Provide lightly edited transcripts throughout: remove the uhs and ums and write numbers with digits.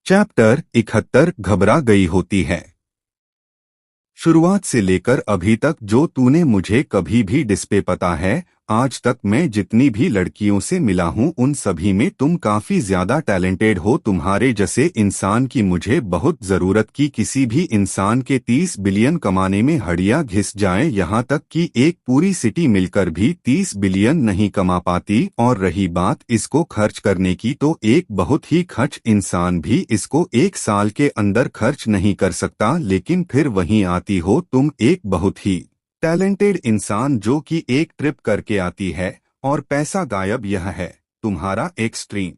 Chapter 71 घबरा गई होती है। शुरुआत से लेकर अभी तक जो तूने मुझे कभी भी डिस्पे पता है, आज तक मैं जितनी भी लड़कियों से मिला हूँ उन सभी में तुम काफी ज्यादा टैलेंटेड हो। तुम्हारे जैसे इंसान की मुझे बहुत जरूरत की किसी भी इंसान के 30 बिलियन कमाने में हड्डियां घिस जाए, यहाँ तक कि एक पूरी सिटी मिलकर भी 30 बिलियन नहीं कमा पाती। और रही बात इसको खर्च करने की, तो एक बहुत ही खर्च इंसान भी इसको एक साल के अंदर खर्च नहीं कर सकता। लेकिन फिर वहीं आती हो तुम, एक बहुत ही टैलेंटेड इंसान जो कि एक ट्रिप करके आती है और पैसा गायब। यह है तुम्हारा एक्सट्रीम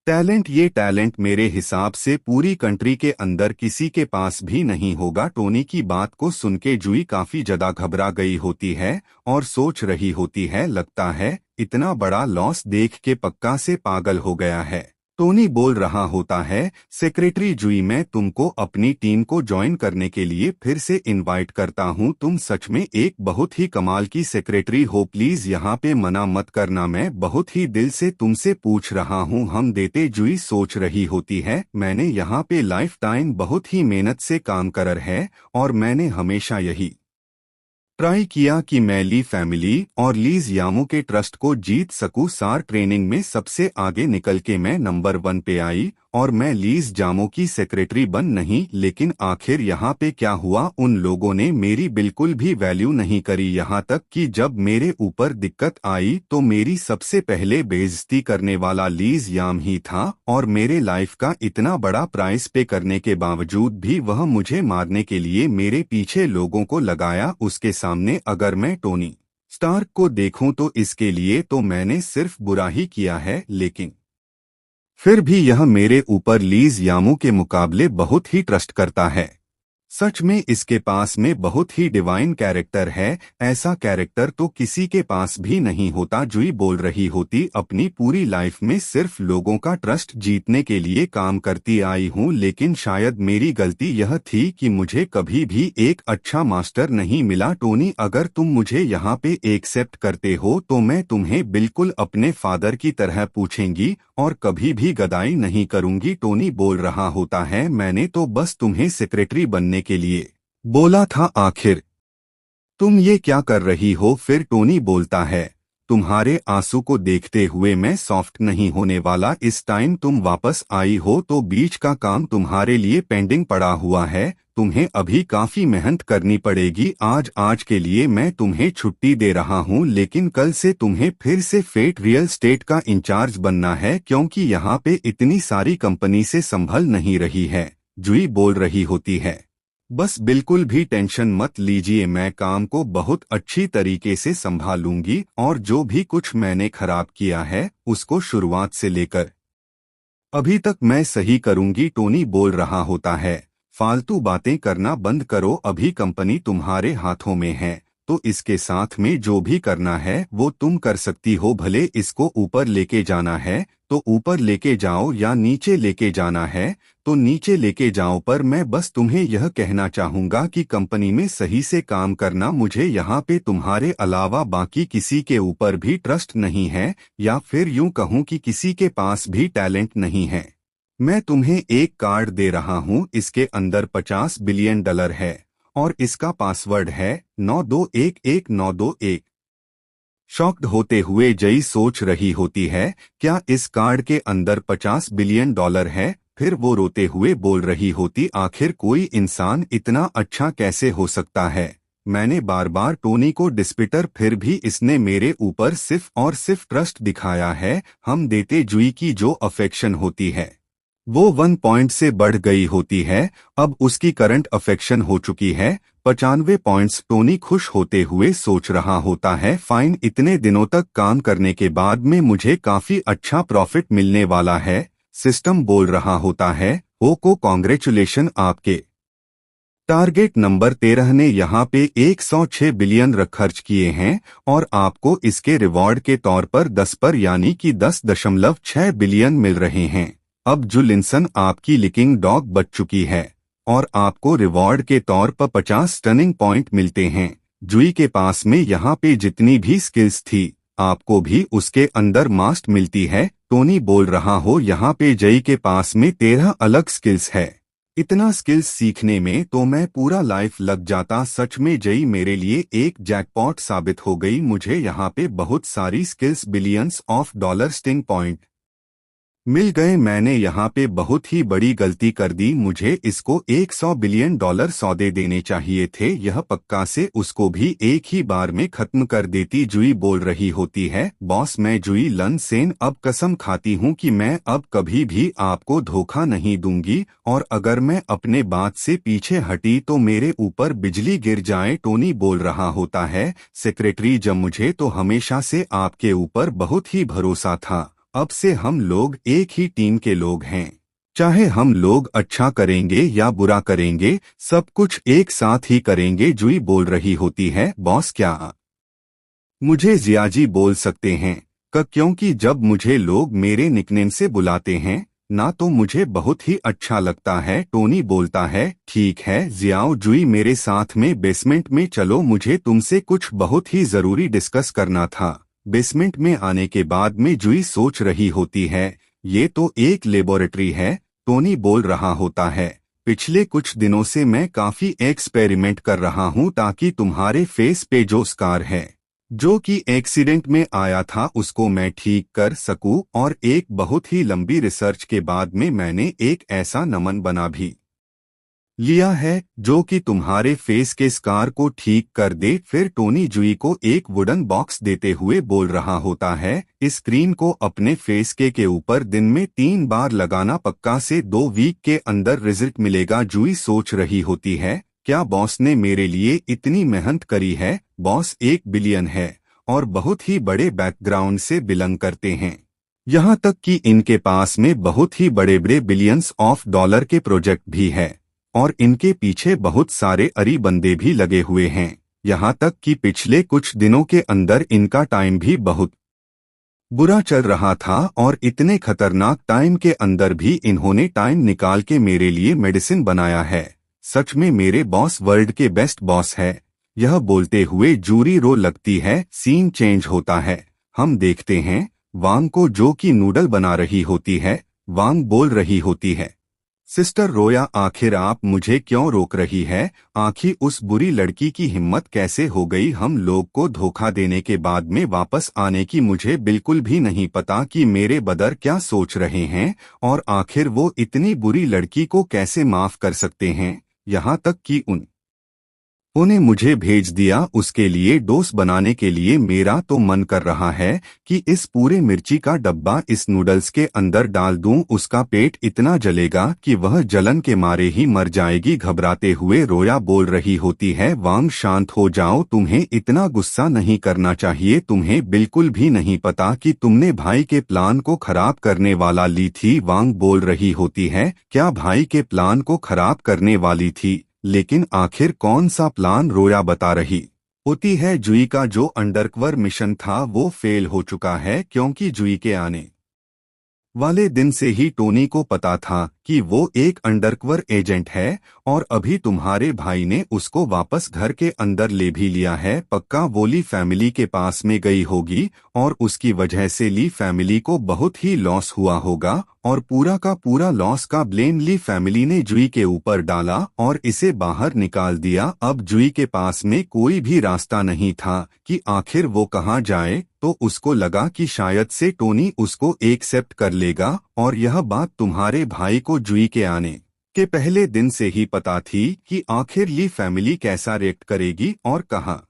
टैलेंट। ये टैलेंट मेरे हिसाब से पूरी कंट्री के अंदर किसी के पास भी नहीं होगा। टोनी की बात को सुन के जुई काफी ज्यादा घबरा गई होती है और सोच रही होती है, लगता है इतना बड़ा लॉस देख के पक्का से पागल हो गया है। टोनी बोल रहा होता है, सेक्रेटरी जुई, मैं तुमको अपनी टीम को ज्वाइन करने के लिए फिर से इनवाइट करता हूं। तुम सच में एक बहुत ही कमाल की सेक्रेटरी हो, प्लीज यहाँ पे मना मत करना, मैं बहुत ही दिल से तुमसे पूछ रहा हूँ, हम देते। जुई सोच रही होती है, मैंने यहाँ पे लाइफ टाइम बहुत ही मेहनत से काम कर है और मैंने हमेशा यही ट्राई किया कि मैं ली फैमिली और लीज यामो के ट्रस्ट को जीत सकूं। सार ट्रेनिंग में सबसे आगे निकल के मैं नंबर 1 पे आई और मैं लीज जामो की सेक्रेटरी बन नहीं। लेकिन आखिर यहाँ पे क्या हुआ, उन लोगों ने मेरी बिल्कुल भी वैल्यू नहीं करी। यहाँ तक कि जब मेरे ऊपर दिक्कत आई तो मेरी सबसे पहले बेइज्जती करने वाला लीज याम ही था। और मेरे लाइफ का इतना बड़ा प्राइस पे करने के बावजूद भी वह मुझे मारने के लिए मेरे पीछे लोगों को लगाया। उसके सामने अगर मैं टोनी स्टार्क को देखूं तो इसके लिए तो मैंने सिर्फ बुरा ही किया है, लेकिन फिर भी यह मेरे ऊपर लीज यामो के मुकाबले बहुत ही ट्रस्ट करता है। सच में इसके पास में बहुत ही डिवाइन कैरेक्टर है, ऐसा कैरेक्टर तो किसी के पास भी नहीं होता। जुई बोल रही होती, अपनी पूरी लाइफ में सिर्फ लोगों का ट्रस्ट जीतने के लिए काम करती आई हूँ, लेकिन शायद मेरी गलती यह थी कि मुझे कभी भी एक अच्छा मास्टर नहीं मिला। टोनी, अगर तुम मुझे यहाँ पे एक्सेप्ट करते हो तो मैं तुम्हें बिल्कुल अपने फादर की तरह पूछेंगी और कभी भी गदाई नहीं करूंगी। टोनी बोल रहा होता है, मैंने तो बस तुम्हें सेक्रेटरी बनने के लिए बोला था, आखिर तुम ये क्या कर रही हो। फिर टोनी बोलता है, तुम्हारे आंसू को देखते हुए मैं सॉफ्ट नहीं होने वाला। इस टाइम तुम वापस आई हो तो बीच का काम तुम्हारे लिए पेंडिंग पड़ा हुआ है, तुम्हें अभी काफी मेहनत करनी पड़ेगी। आज के लिए मैं तुम्हें छुट्टी दे रहा हूं, लेकिन कल से तुम्हें फिर से फेट रियल स्टेट का इंचार्ज बनना है, क्योंकि यहाँ पे इतनी सारी कंपनी से संभल नहीं रही है। जुई बोल रही होती है, बस बिल्कुल भी टेंशन मत लीजिए, मैं काम को बहुत अच्छी तरीके से संभालूंगी और जो भी कुछ मैंने खराब किया है उसको शुरुआत से लेकर अभी तक मैं सही करूंगी। टोनी बोल रहा होता है, फालतू बातें करना बंद करो, अभी कंपनी तुम्हारे हाथों में है तो इसके साथ में जो भी करना है वो तुम कर सकती हो। भले इसको ऊपर लेके जाना है तो ऊपर लेके जाओ या नीचे लेके जाना है तो नीचे लेके जाओ, पर मैं बस तुम्हें यह कहना चाहूंगा कि कंपनी में सही से काम करना। मुझे यहाँ पे तुम्हारे अलावा बाकी किसी के ऊपर भी ट्रस्ट नहीं है, या फिर यूं कहूँ कि किसी के पास भी टैलेंट नहीं है। मैं तुम्हें एक कार्ड दे रहा हूँ, इसके अंदर 50 बिलियन डॉलर है और इसका पासवर्ड है 92119121। शॉक्ड होते हुए जई सोच रही होती है, क्या इस कार्ड के अंदर 50 बिलियन डॉलर है। फिर वो रोते हुए बोल रही होती, आखिर कोई इंसान इतना अच्छा कैसे हो सकता है। मैंने बार बार टोनी को डिस्पिटर, फिर भी इसने मेरे ऊपर सिर्फ और सिर्फ ट्रस्ट दिखाया है। हम देते जुई की जो अफेक्शन होती है वो 1 पॉइंट से बढ़ गई होती है, अब उसकी करंट अफेक्शन हो चुकी है 95 पॉइंट्स। टोनी खुश होते हुए सोच रहा होता है, फाइन, इतने दिनों तक काम करने के बाद में मुझे काफी अच्छा प्रॉफिट मिलने वाला है। सिस्टम बोल रहा होता है, ओ को कांग्रेचुलेशन, आपके टारगेट नंबर 13 ने यहाँ पे 106 बिलियन खर्च किए हैं और आपको इसके रिवॉर्ड के तौर पर 10 पर यानी कि 10.6 बिलियन मिल रहे हैं। अब जुलिंसन आपकी लिकिंग डॉग बच चुकी है और आपको रिवॉर्ड के तौर पर 50 टर्निंग पॉइंट मिलते हैं। जुई के पास में यहाँ पे जितनी भी स्किल्स थी आपको भी उसके अंदर मास्ट मिलती है। टोनी बोल रहा हो, यहाँ पे जई के पास में 13 अलग स्किल्स है। इतना स्किल्स सीखने में तो मैं पूरा लाइफ लग जाता। सच में जई मेरे लिए एक जैकपॉट साबित हो गई। मुझे यहाँ पे बहुत सारी skills, billions of dollar sting point मिल गए। मैंने यहाँ पे बहुत ही बड़ी गलती कर दी। मुझे इसको 100 बिलियन डॉलर सौदे देने चाहिए थे। यह पक्का से उसको भी एक ही बार में खत्म कर देती। जुई बोल रही होती है, बॉस मैं जुई लन सेन अब कसम खाती हूँ कि मैं अब कभी भी आपको धोखा नहीं दूंगी, और अगर मैं अपने बात से पीछे हटी तो मेरे ऊपर बिजली गिर जाए। टोनी बोल रहा होता है, सेक्रेटरी जब मुझे तो हमेशा से आपके ऊपर बहुत ही भरोसा था। अब से हम लोग एक ही टीम के लोग हैं। चाहे हम लोग अच्छा करेंगे या बुरा करेंगे, सब कुछ एक साथ ही करेंगे। जुई बोल रही होती है, बॉस क्या मुझे जियाजी बोल सकते हैं? क्योंकि जब मुझे लोग मेरे निकनेम से बुलाते हैं ना तो मुझे बहुत ही अच्छा लगता है। टोनी बोलता है, ठीक है जियाओ। जुई मेरे साथ में बेसमेंट में चलो, मुझे तुमसे कुछ बहुत ही जरूरी डिस्कस करना था। बेसमेंट में आने के बाद में जुई सोच रही होती है, ये तो एक लेबोरेटरी है। टोनी बोल रहा होता है, पिछले कुछ दिनों से मैं काफी एक्सपेरिमेंट कर रहा हूँ ताकि तुम्हारे फेस पे जो स्कार है, जो कि एक्सीडेंट में आया था, उसको मैं ठीक कर सकूं। और एक बहुत ही लंबी रिसर्च के बाद में मैंने एक ऐसा नमन बना भी लिया है जो कि तुम्हारे फेस के स्कार को ठीक कर दे। फिर टोनी जुई को एक वुडन बॉक्स देते हुए बोल रहा होता है, इस क्रीम को अपने फेस के ऊपर दिन में 3 बार लगाना, पक्का से 2 वीक के अंदर रिजल्ट मिलेगा। जुई सोच रही होती है, क्या बॉस ने मेरे लिए इतनी मेहनत करी है? बॉस 1 बिलियन है और बहुत ही बड़े बैकग्राउंड से बिलोंग करते हैं। यहाँ तक कि इनके पास में बहुत ही बड़े बड़े बिलियंस ऑफ डॉलर के प्रोजेक्ट भी है और इनके पीछे बहुत सारे अरी बंदे भी लगे हुए हैं। यहाँ तक कि पिछले कुछ दिनों के अंदर इनका टाइम भी बहुत बुरा चल रहा था और इतने खतरनाक टाइम के अंदर भी इन्होंने टाइम निकाल के मेरे लिए मेडिसिन बनाया है। सच में मेरे बॉस वर्ल्ड के बेस्ट बॉस है। यह बोलते हुए जूरी रो लगती है। सीन चेंज होता है। हम देखते हैं वांग को, जो कि नूडल बना रही होती है। वांग बोल रही होती है, सिस्टर रोया आखिर आप मुझे क्यों रोक रही है? आखिर उस बुरी लड़की की हिम्मत कैसे हो गई हम लोग को धोखा देने के बाद में वापस आने की? मुझे बिल्कुल भी नहीं पता कि मेरे बदर क्या सोच रहे हैं और आखिर वो इतनी बुरी लड़की को कैसे माफ कर सकते हैं। यहाँ तक कि उन्हें मुझे भेज दिया उसके लिए डोस बनाने के लिए। मेरा तो मन कर रहा है कि इस पूरे मिर्ची का डब्बा इस नूडल्स के अंदर डाल दूं। उसका पेट इतना जलेगा कि वह जलन के मारे ही मर जाएगी। घबराते हुए रोया बोल रही होती है, वांग शांत हो जाओ, तुम्हें इतना गुस्सा नहीं करना चाहिए। तुम्हें बिल्कुल भी नहीं पता कि तुमने भाई के प्लान को खराब करने वाला ली थी। वांग बोल रही होती है, क्या भाई के प्लान को खराब करने वाली थी? लेकिन आखिर कौन सा प्लान? रोया बता रही होती है, जुई का जो अंडरकवर मिशन था वो फेल हो चुका है, क्योंकि जुई के आने वाले दिन से ही टोनी को पता था कि वो एक अंडरकवर एजेंट है और अभी तुम्हारे भाई ने उसको वापस घर के अंदर ले भी लिया है। पक्का वो ली फैमिली के पास में गई होगी और उसकी वजह से ली फैमिली को बहुत ही लॉस हुआ होगा और पूरा का पूरा लॉस का ब्लेम ली फैमिली ने जुई के ऊपर डाला और इसे बाहर निकाल दिया। अब जुई के पास में कोई भी रास्ता नहीं था कि आखिर वो कहाँ जाए, तो उसको लगा कि शायद से टोनी उसको एक्सेप्ट कर लेगा। और यह बात तुम्हारे भाई को जुई के आने के पहले दिन से ही पता थी कि आखिर ली फैमिली कैसा रिएक्ट करेगी और कहाँ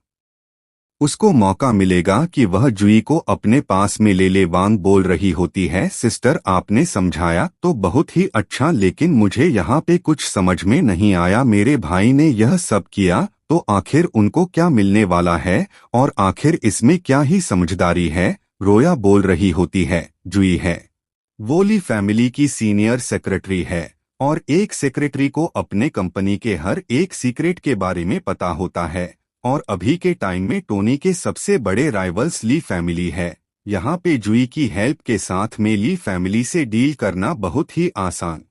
उसको मौका मिलेगा कि वह जुई को अपने पास में ले ले। वांग बोल रही होती है, सिस्टर आपने समझाया तो बहुत ही अच्छा, लेकिन मुझे यहाँ पे कुछ समझ में नहीं आया। मेरे भाई ने यह सब किया तो आखिर उनको क्या मिलने वाला है और आखिर इसमें क्या ही समझदारी है? रोया बोल रही होती है, जुई है वो ली फैमिली की सीनियर सेक्रेटरी है और एक सेक्रेटरी को अपने कंपनी के हर एक सीक्रेट के बारे में पता होता है और अभी के टाइम में टोनी के सबसे बड़े राइवल्स ली फैमिली है। यहाँ पे जुई की हेल्प के साथ में ली फैमिली से डील करना बहुत ही आसान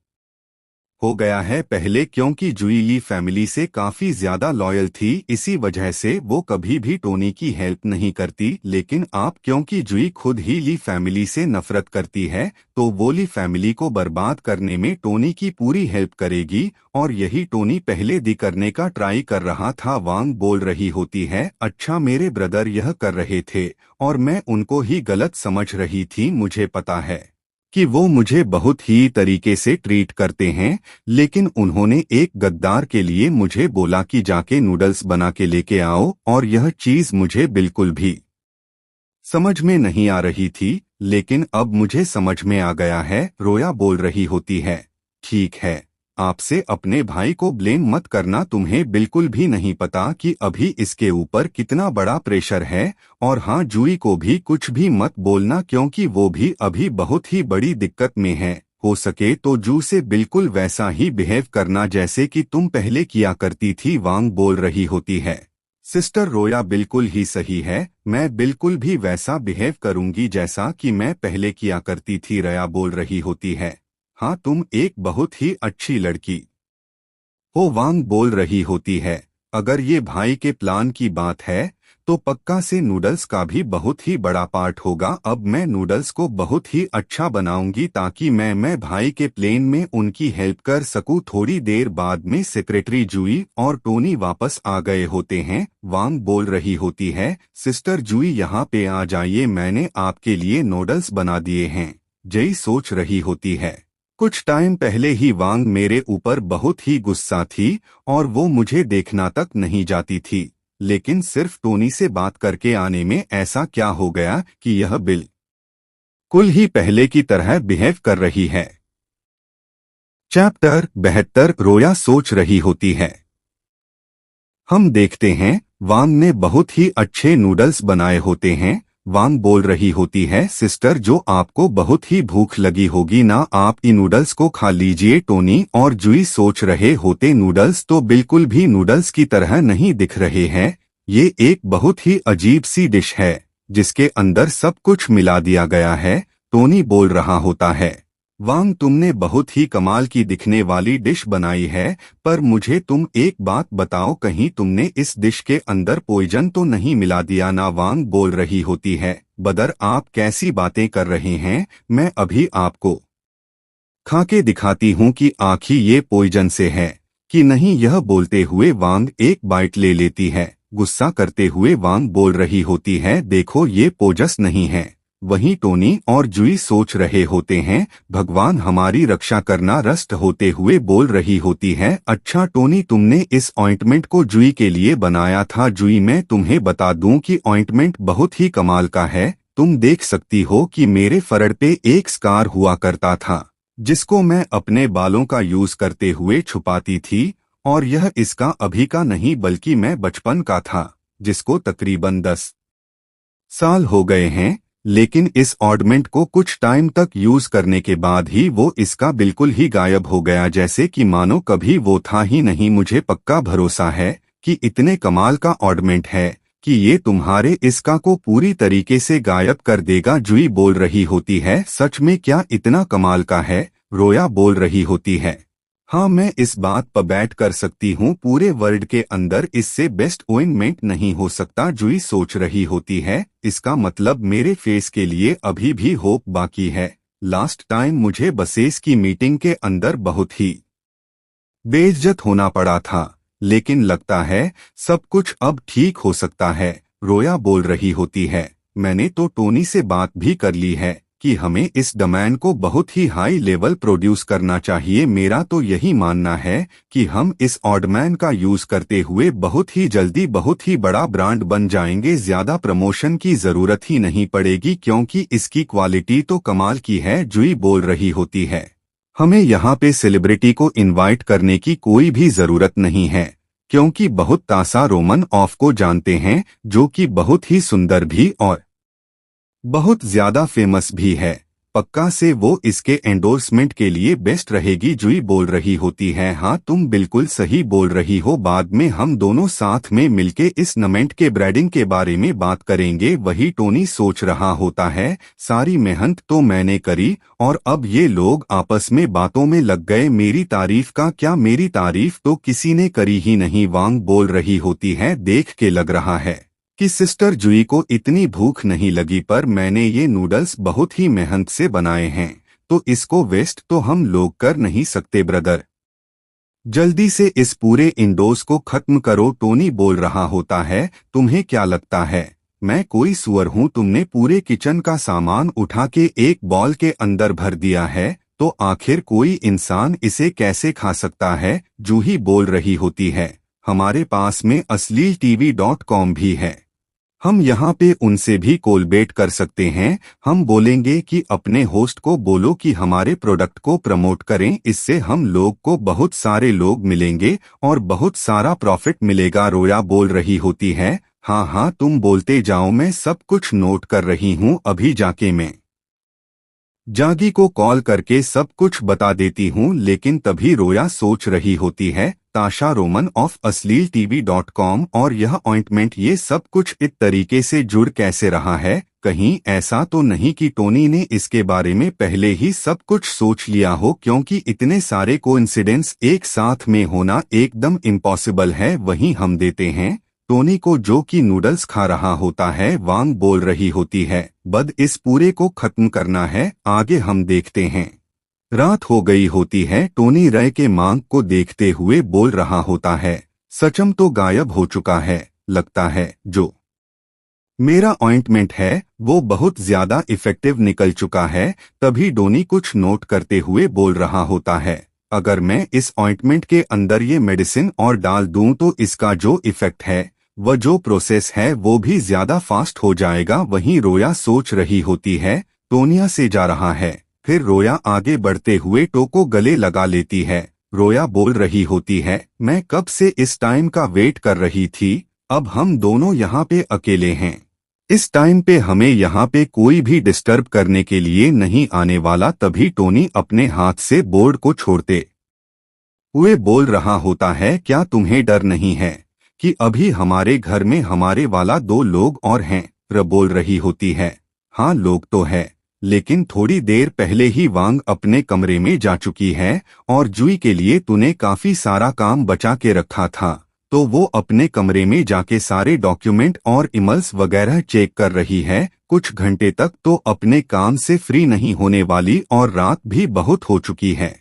हो गया है पहले, क्योंकि जुई ली फैमिली से काफी ज्यादा लॉयल थी, इसी वजह से वो कभी भी टोनी की हेल्प नहीं करती। लेकिन आप, क्योंकि जुई खुद ही ली फैमिली से नफरत करती है, तो वो ली फैमिली को बर्बाद करने में टोनी की पूरी हेल्प करेगी। और यही टोनी पहले दी करने का ट्राई कर रहा था। वांग बोल रही होती है, अच्छा मेरे ब्रदर यह कर रहे थे और मैं उनको ही गलत समझ रही थी। मुझे पता है कि वो मुझे बहुत ही तरीके से ट्रीट करते हैं, लेकिन उन्होंने एक गद्दार के लिए मुझे बोला कि जाके नूडल्स बना के लेके आओ, और यह चीज मुझे बिल्कुल भी समझ में नहीं आ रही थी, लेकिन अब मुझे समझ में आ गया है। रोया बोल रही होती है, ठीक है, आपसे अपने भाई को ब्लेम मत करना, तुम्हें बिल्कुल भी नहीं पता कि अभी इसके ऊपर कितना बड़ा प्रेशर है। और हाँ, जुई को भी कुछ भी मत बोलना, क्योंकि वो भी अभी बहुत ही बड़ी दिक्कत में है। हो सके तो जू से बिल्कुल वैसा ही बिहेव करना जैसे कि तुम पहले किया करती थी। वांग बोल रही होती है, सिस्टर रोया बिल्कुल ही सही है, मैं बिल्कुल भी वैसा बिहेव करूंगी जैसा कि मैं पहले किया करती थी। रया बोल रही होती है, हाँ तुम एक बहुत ही अच्छी लड़की हो। वांग बोल रही होती है, अगर ये भाई के प्लान की बात है तो पक्का से नूडल्स का भी बहुत ही बड़ा पार्ट होगा। अब मैं नूडल्स को बहुत ही अच्छा बनाऊंगी ताकि मैं भाई के प्लेन में उनकी हेल्प कर सकूं। थोड़ी देर बाद में सेक्रेटरी जुई और टोनी वापस आ गए होते हैं। वांग बोल रही होती है, सिस्टर जुई यहाँ पे आ जाइए, मैंने आपके लिए नूडल्स बना दिए हैं। जई सोच रही होती है, कुछ टाइम पहले ही वांग मेरे ऊपर बहुत ही गुस्सा थी और वो मुझे देखना तक नहीं जाती थी, लेकिन सिर्फ टोनी से बात करके आने में ऐसा क्या हो गया कि यह बिल्कुल ही पहले की तरह बिहेव कर रही है। चैप्टर 72 रोया सोच रही होती है। हम देखते हैं वांग ने बहुत ही अच्छे नूडल्स बनाए होते हैं। वांग बोल रही होती है, सिस्टर जो आपको बहुत ही भूख लगी होगी ना, आप इन नूडल्स को खा लीजिए। टोनी और जुई सोच रहे होते, नूडल्स तो बिल्कुल भी नूडल्स की तरह नहीं दिख रहे हैं, ये एक बहुत ही अजीब सी डिश है जिसके अंदर सब कुछ मिला दिया गया है। टोनी बोल रहा होता है, वांग तुमने बहुत ही कमाल की दिखने वाली डिश बनाई है, पर मुझे तुम एक बात बताओ, कहीं तुमने इस डिश के अंदर पॉइजन तो नहीं मिला दिया ना। वांग बोल रही होती है, बदर आप कैसी बातें कर रहे हैं, मैं अभी आपको खा के दिखाती हूँ कि आखिर ये पॉइजन से है कि नहीं। यह बोलते हुए वांग एक बाइट ले लेती है। गुस्सा करते हुए वांग बोल रही होती है, देखो ये पोजस नहीं है। वहीं टोनी और जुई सोच रहे होते हैं, भगवान हमारी रक्षा करना। रस्ट होते हुए बोल रही होती है, अच्छा टोनी तुमने इस ऑइंटमेंट को जुई के लिए बनाया था। जुई मैं तुम्हें बता दूं कि ऑइंटमेंट बहुत ही कमाल का है। तुम देख सकती हो कि मेरे फरड़ पे एक स्कार हुआ करता था जिसको मैं अपने बालों का यूज करते हुए छुपाती थी, और यह इसका अभी का नहीं बल्कि मैं बचपन का था, जिसको तकरीबन 10 साल हो गए हैं। लेकिन इस ऑर्नामेंट को कुछ टाइम तक यूज करने के बाद ही वो इसका बिल्कुल ही गायब हो गया, जैसे कि मानो कभी वो था ही नहीं। मुझे पक्का भरोसा है कि इतने कमाल का ऑर्नामेंट है कि ये तुम्हारे इसका को पूरी तरीके से गायब कर देगा। जुई बोल रही होती है, सच में क्या इतना कमाल का है। रोया बोल रही होती है, हाँ मैं इस बात पर बैट कर सकती हूँ, पूरे वर्ल्ड के अंदर इससे बेस्ट ओइनमेंट नहीं हो सकता। जुई सोच रही होती है, इसका मतलब मेरे फेस के लिए अभी भी होप बाकी है। लास्ट टाइम मुझे बसेस की मीटिंग के अंदर बहुत ही बेइज्जत होना पड़ा था, लेकिन लगता है सब कुछ अब ठीक हो सकता है। रोया बोल रही होती है, मैंने तो टोनी से बात भी कर ली है कि हमें इस डोमेन को बहुत ही हाई लेवल प्रोड्यूस करना चाहिए। मेरा तो यही मानना है कि हम इस ऑडमैन का यूज करते हुए बहुत ही जल्दी बहुत ही बड़ा ब्रांड बन जाएंगे। ज्यादा प्रमोशन की जरूरत ही नहीं पड़ेगी क्योंकि इसकी क्वालिटी तो कमाल की है। जुई बोल रही होती है, हमें यहाँ पे सेलिब्रिटी को इनवाइट करने की कोई भी जरूरत नहीं है, क्योंकि बहुत तासा रोमन ऑफ को जानते हैं, जो कि बहुत ही सुंदर भी और बहुत ज्यादा फेमस भी है। पक्का से वो इसके एंडोर्समेंट के लिए बेस्ट रहेगी। जुई बोल रही होती है, हाँ तुम बिल्कुल सही बोल रही हो, बाद में हम दोनों साथ में मिलके इस नमेंट के ब्रांडिंग के बारे में बात करेंगे। वही टोनी सोच रहा होता है, सारी मेहनत तो मैंने करी और अब ये लोग आपस में बातों में लग गए, मेरी तारीफ का क्या, मेरी तारीफ तो किसी ने करी ही नहीं। वांग बोल रही होती है, देख के लग रहा है कि सिस्टर जुई को इतनी भूख नहीं लगी, पर मैंने ये नूडल्स बहुत ही मेहनत से बनाए हैं, तो इसको वेस्ट तो हम लोग कर नहीं सकते ब्रदर। जल्दी से इस पूरे इंडोस को खत्म करो। टोनी बोल रहा होता है, तुम्हें क्या लगता है मैं कोई सुअर हूँ? तुमने पूरे किचन का सामान उठा के एक बॉल के अंदर भर दिया है, तो आखिर कोई इंसान इसे कैसे खा सकता है? जूही बोल रही होती है, हमारे पास में asleeltv.com भी है, हम यहाँ पे उनसे भी कोलबेट कर सकते हैं। हम बोलेंगे कि अपने होस्ट को बोलो कि हमारे प्रोडक्ट को प्रमोट करें, इससे हम लोग को बहुत सारे लोग मिलेंगे और बहुत सारा प्रॉफिट मिलेगा। रोया बोल रही होती है, हाँ हाँ तुम बोलते जाओ, मैं सब कुछ नोट कर रही हूँ, अभी जाके मैं जागी को कॉल करके सब कुछ बता देती हूँ। लेकिन तभी रोया सोच रही होती है, ताशा रोमन ऑफ asleeltv.com और यह ऑइंटमेंट, ये सब कुछ इस तरीके से जुड़ कैसे रहा है? कहीं ऐसा तो नहीं कि टोनी ने इसके बारे में पहले ही सब कुछ सोच लिया हो, क्योंकि इतने सारे कोइंसिडेंस एक साथ में होना एकदम इम्पॉसिबल है। वहीं हम देते हैं टोनी को जो कि नूडल्स खा रहा होता है। वांग बोल रही होती है, बद इस पूरे को खत्म करना है, आगे हम देखते हैं। रात हो गई होती है। टोनी रय के मांग को देखते हुए बोल रहा होता है, सचम तो गायब हो चुका है, लगता है जो मेरा ऑइंटमेंट है वो बहुत ज्यादा इफेक्टिव निकल चुका है। तभी डोनी कुछ नोट करते हुए बोल रहा होता है, अगर मैं इस ऑइंटमेंट के अंदर ये मेडिसिन और डाल दूं तो इसका जो इफेक्ट है, वह जो प्रोसेस है, वो भी ज्यादा फास्ट हो जाएगा। वहीं रोया सोच रही होती है, टोनिया से जा रहा है। फिर रोया आगे बढ़ते हुए टो को गले लगा लेती है। रोया बोल रही होती है, मैं कब से इस टाइम का वेट कर रही थी, अब हम दोनों यहाँ पे अकेले हैं, इस टाइम पे हमें यहाँ पे कोई भी डिस्टर्ब करने के लिए नहीं आने वाला। तभी टोनी अपने हाथ से बोर्ड को छोड़ते हुए बोल रहा होता है, क्या तुम्हें डर नहीं है कि अभी हमारे घर में हमारे वाला 2 लोग और हैं? र बोल रही होती है, हाँ लोग तो है, लेकिन थोड़ी देर पहले ही वांग अपने कमरे में जा चुकी है और जुई के लिए तूने काफी सारा काम बचा के रखा था, तो वो अपने कमरे में जाके सारे डॉक्यूमेंट और ईमेल्स वगैरह चेक कर रही है। कुछ घंटे तक तो अपने काम से फ्री नहीं होने वाली और रात भी बहुत हो चुकी है,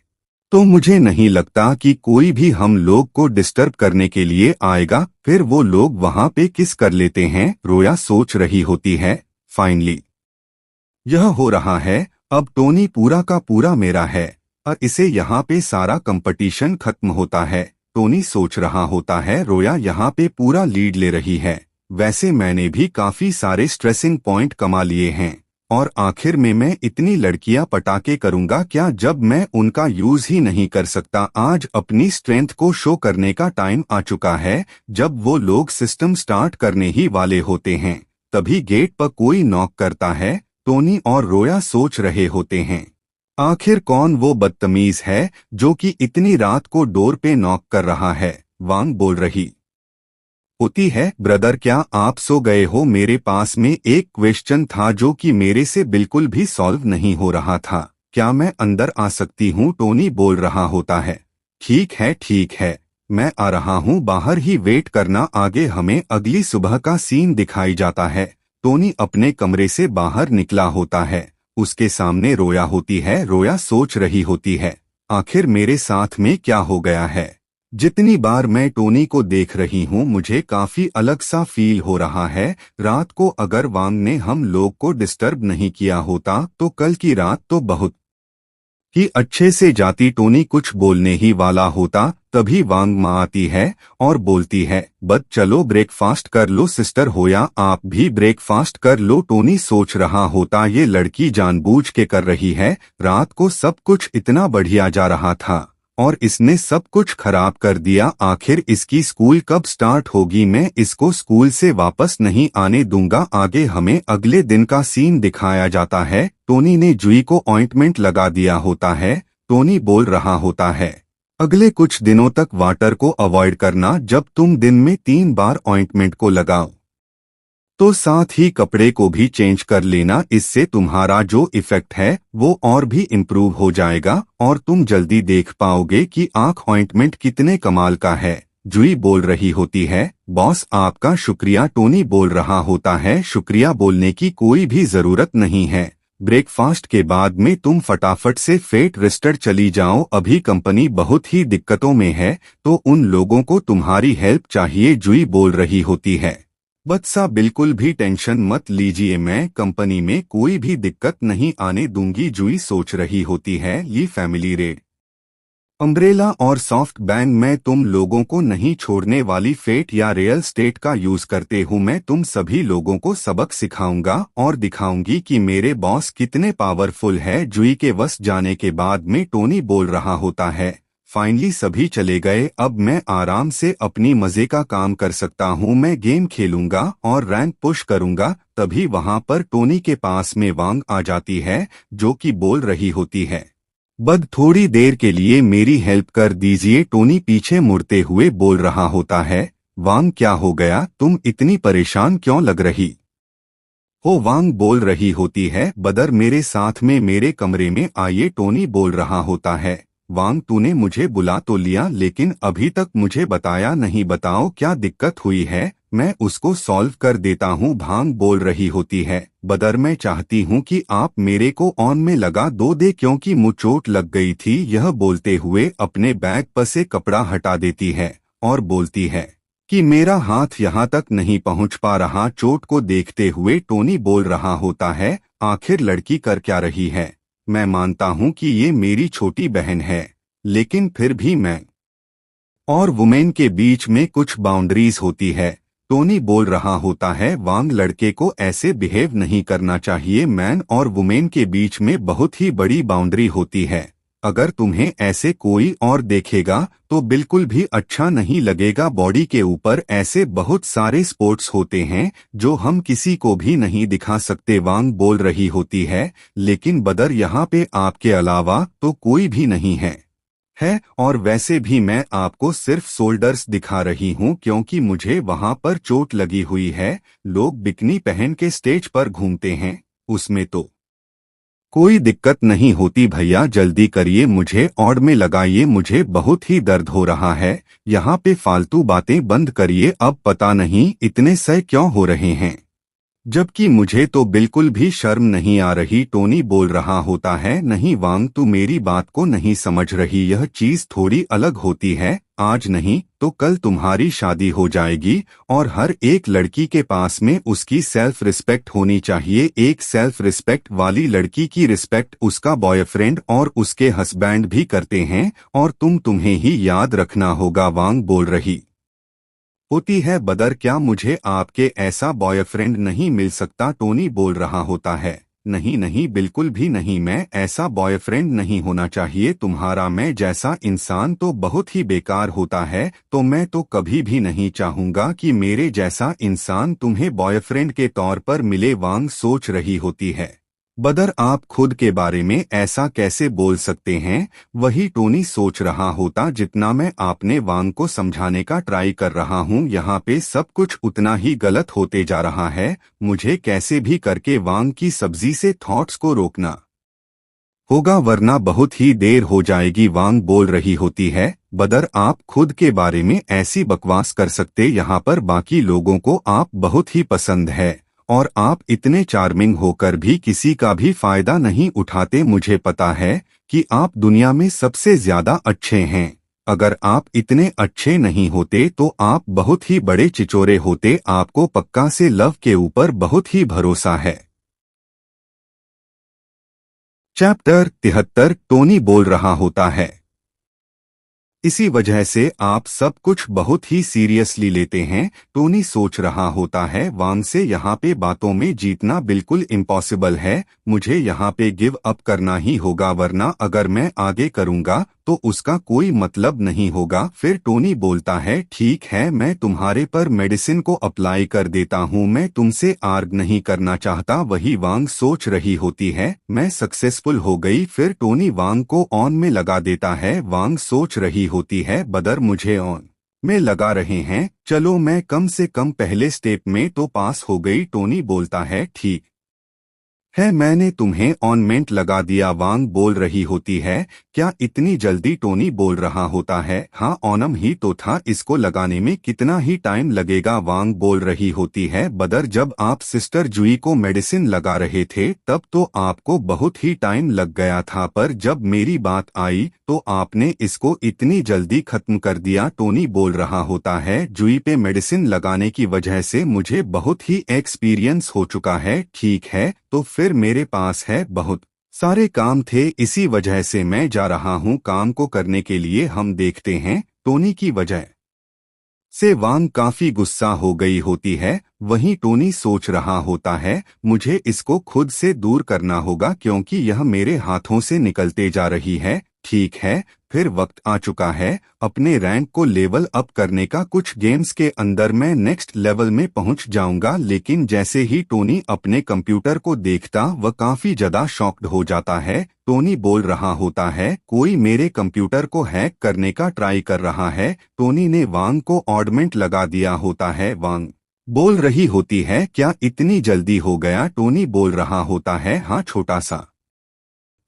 तो मुझे नहीं लगता कि कोई भी हम लोग को डिस्टर्ब करने के लिए आएगा। फिर वो लोग वहां पे किस कर लेते हैं? रोया सोच रही होती है, फाइनली यह हो रहा है, अब टोनी पूरा का पूरा मेरा है और इसे यहाँ पे सारा कंपटीशन खत्म होता है। टोनी सोच रहा होता है, रोया यहाँ पे पूरा लीड ले रही है, वैसे मैंने भी काफी सारे स्ट्रेसिंग पॉइंट कमा लिए हैं और आखिर में मैं इतनी लड़कियां पटाके करूंगा क्या जब मैं उनका यूज ही नहीं कर सकता। आज अपनी स्ट्रेंथ को शो करने का टाइम आ चुका है। जब वो लोग सिस्टम स्टार्ट करने ही वाले होते हैं, तभी गेट पर कोई नॉक करता है। टोनी और रोया सोच रहे होते हैं, आखिर कौन वो बदतमीज है जो कि इतनी रात को डोर पे नॉक कर रहा है? वांग बोल रही होती है, ब्रदर क्या आप सो गए हो? मेरे पास में एक क्वेश्चन था जो कि मेरे से बिल्कुल भी सॉल्व नहीं हो रहा था, क्या मैं अंदर आ सकती हूँ? टोनी बोल रहा होता है, ठीक है, मैं आ रहा हूँ, बाहर ही वेट करना। आगे हमें अगली सुबह का सीन दिखाई जाता है। टोनी अपने कमरे से बाहर निकला होता है, उसके सामने रोया होती है। रोया सोच रही होती है, आखिर मेरे साथ में क्या हो गया है? जितनी बार मैं टोनी को देख रही हूँ मुझे काफी अलग सा फील हो रहा है। रात को अगर वांग ने हम लोग को डिस्टर्ब नहीं किया होता तो कल की रात तो बहुत ही अच्छे से जाती। टोनी कुछ बोलने ही वाला होता, तभी वांग माँ आती है और बोलती है, बद चलो ब्रेकफास्ट कर लो। सिस्टर होया आप भी ब्रेकफास्ट कर लो। टोनी सोच रहा होता, ये लड़की जानबूझ के कर रही है, रात को सब कुछ इतना बढ़िया जा रहा था और इसने सब कुछ खराब कर दिया। आखिर इसकी स्कूल कब स्टार्ट होगी? मैं इसको स्कूल से वापस नहीं आने दूंगा। आगे हमें अगले दिन का सीन दिखाया जाता है। टोनी ने जुई को ऑइंटमेंट लगा दिया होता है। टोनी बोल रहा होता है, अगले कुछ दिनों तक वाटर को अवॉइड करना। जब तुम दिन में 3 बार ऑइंटमेंट को लगाओ तो साथ ही कपड़े को भी चेंज कर लेना। इससे तुम्हारा जो इफेक्ट है वो और भी इम्प्रूव हो जाएगा और तुम जल्दी देख पाओगे कि आंख ऑइंटमेंट कितने कमाल का है। जुई बोल रही होती है, बॉस आपका शुक्रिया। टोनी बोल रहा होता है, शुक्रिया बोलने की कोई भी जरूरत नहीं है। ब्रेकफास्ट के बाद में तुम फटाफट से फेट रेस्टर चली जाओ। अभी कंपनी बहुत ही दिक्कतों में है तो उन लोगों को तुम्हारी हेल्प चाहिए। जुई बोल रही होती है, बच्चा बिल्कुल भी टेंशन मत लीजिए, मैं कंपनी में कोई भी दिक्कत नहीं आने दूंगी। जुई सोच रही होती है, ये फैमिली रेड अम्ब्रेला और सॉफ्ट बैंड मैं तुम लोगों को नहीं छोड़ने वाली। फेट या रियल स्टेट का यूज करते हूँ मैं तुम सभी लोगों को सबक सिखाऊंगा और दिखाऊंगी कि मेरे बॉस कितने पावरफुल है। जुई के बस जाने के बाद में टोनी बोल रहा होता है, फाइनली सभी चले गए, अब मैं आराम से अपनी मजे का काम कर सकता हूँ। मैं गेम खेलूंगा और रैंक पुश करूंगा। तभी वहां पर टोनी के पास में वांग आ जाती है जो कि बोल रही होती है, बद थोड़ी देर के लिए मेरी हेल्प कर दीजिए। टोनी पीछे मुड़ते हुए बोल रहा होता है, वांग क्या हो गया, तुम इतनी परेशान क्यों लग रही हो? वांग बोल रही होती है, बदर मेरे साथ में मेरे कमरे में आइए। टोनी बोल रहा होता है, वांग तूने मुझे बुला तो लिया लेकिन अभी तक मुझे बताया नहीं, बताओ क्या दिक्कत हुई है, मैं उसको सॉल्व कर देता हूँ। भांग बोल रही होती है, बदर मैं चाहती हूँ कि आप मेरे को ऑन में लगा दो दे क्योंकि मुझे चोट लग गई थी। यह बोलते हुए अपने बैग पर से कपड़ा हटा देती है और बोलती है कि मेरा हाथ यहाँ तक नहीं पहुँच पा रहा। चोट को देखते हुए टोनी बोल रहा होता है, आखिर लड़की कर क्या रही है? मैं मानता हूँ कि ये मेरी छोटी बहन है लेकिन फिर भी मैं और वुमेन के बीच में कुछ बाउंड्रीज होती है। टोनी बोल रहा होता है, वांग लड़के को ऐसे बिहेव नहीं करना चाहिए। मैन और वुमेन के बीच में बहुत ही बड़ी बाउंड्री होती है। अगर तुम्हें ऐसे कोई और देखेगा तो बिल्कुल भी अच्छा नहीं लगेगा। बॉडी के ऊपर ऐसे बहुत सारे स्पोर्ट्स होते हैं जो हम किसी को भी नहीं दिखा सकते। वांग बोल रही होती है, लेकिन बदर यहाँ पे आपके अलावा तो कोई भी नहीं है और वैसे भी मैं आपको सिर्फ शोल्डर्स दिखा रही हूँ क्योंकि मुझे वहां पर चोट लगी हुई है। लोग बिकनी पहन के स्टेज पर घूमते हैं, उसमें तो कोई दिक्कत नहीं होती। भैया जल्दी करिए, मुझे ऑड में लगाइए, मुझे बहुत ही दर्द हो रहा है। यहाँ पे फालतू बातें बंद करिए। अब पता नहीं इतने सह क्यों हो रहे हैं, जबकि मुझे तो बिल्कुल भी शर्म नहीं आ रही। टोनी बोल रहा होता है, नहीं वांग तू मेरी बात को नहीं समझ रही, यह चीज थोड़ी अलग होती है। आज नहीं तो कल तुम्हारी शादी हो जाएगी और हर एक लड़की के पास में उसकी सेल्फ रिस्पेक्ट होनी चाहिए। एक सेल्फ रिस्पेक्ट वाली लड़की की रिस्पेक्ट उसका बॉयफ्रेंड और उसके हस्बैंड भी करते हैं और तुम्हें ही याद रखना होगा। वांग बोल रही होती है, बदर क्या मुझे आपके ऐसा बॉयफ्रेंड नहीं मिल सकता? टोनी बोल रहा होता है, नहीं नहीं बिल्कुल भी नहीं, मैं ऐसा बॉयफ्रेंड नहीं होना चाहिए तुम्हारा। मैं जैसा इंसान तो बहुत ही बेकार होता है, तो मैं तो कभी भी नहीं चाहूंगा कि मेरे जैसा इंसान तुम्हें बॉयफ्रेंड के तौर पर मिले। वांग सोच रही होती है, बदर आप खुद के बारे में ऐसा कैसे बोल सकते हैं? वही टोनी सोच रहा होता जितना मैं आपने वांग को समझाने का ट्राई कर रहा हूँ। यहाँ पे सब कुछ उतना ही गलत होते जा रहा है। मुझे कैसे भी करके वांग की सब्जी से थॉट्स को रोकना होगा वरना बहुत ही देर हो जाएगी। वांग बोल रही होती है, बदर आप खुद के बारे में ऐसी बकवास कर सकते? यहाँ पर बाकी लोगों को आप बहुत ही पसंद है और आप इतने चार्मिंग होकर भी किसी का भी फायदा नहीं उठाते। मुझे पता है कि आप दुनिया में सबसे ज्यादा अच्छे हैं। अगर आप इतने अच्छे नहीं होते तो आप बहुत ही बड़े चिचोरे होते। आपको पक्का से लव के ऊपर बहुत ही भरोसा है। चैप्टर 73 टोनी बोल रहा होता है, इसी वजह से आप सब कुछ बहुत ही सीरियसली लेते हैं। टोनी सोच रहा होता है, वांग से यहाँ पे बातों में जीतना बिल्कुल इम्पॉसिबल है। मुझे यहाँ पे गिव अप करना ही होगा वरना अगर मैं आगे करूँगा तो उसका कोई मतलब नहीं होगा। फिर टोनी बोलता है ठीक है, मैं तुम्हारे पर मेडिसिन को अप्लाई कर देता हूँ, मैं तुमसे आर्ग नहीं करना चाहता। वही वांग सोच रही होती है मैं सक्सेसफुल हो गई। फिर टोनी वांग को ऑन में लगा देता है। वांग सोच रही होती है बदर मुझे ऑन में लगा रहे हैं, चलो मैं कम से कम पहले स्टेप में तो पास हो गई। टोनी बोलता है ठीक है, मैंने तुम्हें ऑनमेंट लगा दिया। वांग बोल रही होती है क्या इतनी जल्दी? टोनी बोल रहा होता है हाँ ऑनम ही तो था, इसको लगाने में कितना ही टाइम लगेगा? वांग बोल रही होती है बदर जब आप सिस्टर जुई को मेडिसिन लगा रहे थे तब तो आपको बहुत ही टाइम लग गया था, पर जब मेरी बात आई तो आपने इसको इतनी जल्दी खत्म कर दिया। टोनी बोल रहा होता है जुई पे मेडिसिन लगाने की वजह से मुझे बहुत ही एक्सपीरियंस हो चुका है। ठीक है, तो फिर मेरे पास है बहुत सारे काम थे, इसी वजह से मैं जा रहा हूँ काम को करने के लिए। हम देखते हैं टोनी की वजह से वांग काफी गुस्सा हो गई होती है। वहीं टोनी सोच रहा होता है मुझे इसको खुद से दूर करना होगा क्योंकि यह मेरे हाथों से निकलते जा रही है। ठीक है, फिर वक्त आ चुका है अपने रैंक को लेवल अप करने का। कुछ गेम्स के अंदर मैं नेक्स्ट लेवल में पहुंच जाऊंगा। लेकिन जैसे ही टोनी अपने कंप्यूटर को देखता वह काफी ज्यादा शॉक्ड हो जाता है। टोनी बोल रहा होता है कोई मेरे कंप्यूटर को हैक करने का ट्राई कर रहा है। टोनी ने वांग को ऑर्डमेंट लगा दिया होता है। वांग बोल रही होती है क्या इतनी जल्दी हो गया? टोनी बोल रहा होता है हाँ छोटा सा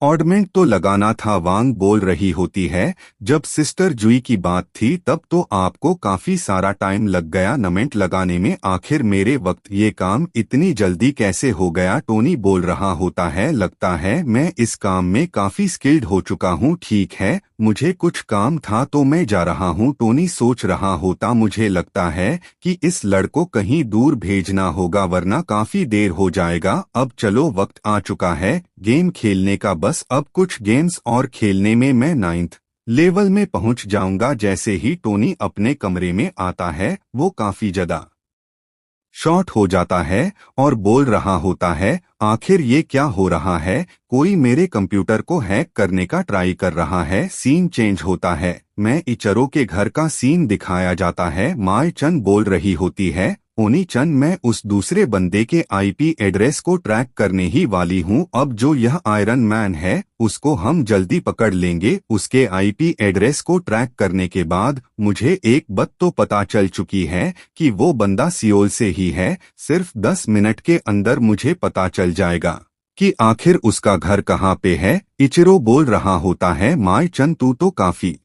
ऑर्डमेंट तो लगाना था। वांग बोल रही होती है जब सिस्टर जुई की बात थी तब तो आपको काफी सारा टाइम लग गया नमेंट लगाने में, आखिर मेरे वक्त ये काम इतनी जल्दी कैसे हो गया? टोनी बोल रहा होता है लगता है मैं इस काम में काफी स्किल्ड हो चुका हूँ। ठीक है, मुझे कुछ काम था तो मैं जा रहा हूँ। टोनी सोच रहा होता मुझे लगता है कि इस लड़को कहीं दूर भेजना होगा वरना काफी देर हो जाएगा। अब चलो वक्त आ चुका है गेम खेलने का, बस अब कुछ गेम्स और खेलने में मैं 9th लेवल में पहुंच जाऊंगा। जैसे ही टोनी अपने कमरे में आता है वो काफी ज्यादा शॉर्ट हो जाता है और बोल रहा होता है आखिर ये क्या हो रहा है? कोई मेरे कंप्यूटर को हैक करने का ट्राई कर रहा है। सीन चेंज होता है, मैं इचरो के घर का सीन दिखाया जाता है। माई चन बोल रही होती है ओनी चन मैं उस दूसरे बंदे के आईपी एड्रेस को ट्रैक करने ही वाली हूँ। अब जो यह आयरन मैन है उसको हम जल्दी पकड़ लेंगे। उसके आईपी एड्रेस को ट्रैक करने के बाद मुझे एक बात तो पता चल चुकी है कि वो बंदा सियोल से ही है। सिर्फ 10 मिनट के अंदर मुझे पता चल जाएगा कि आखिर उसका घर कहाँ पे है। इचिरो बोल रहा होता है माई चन तू तो काफी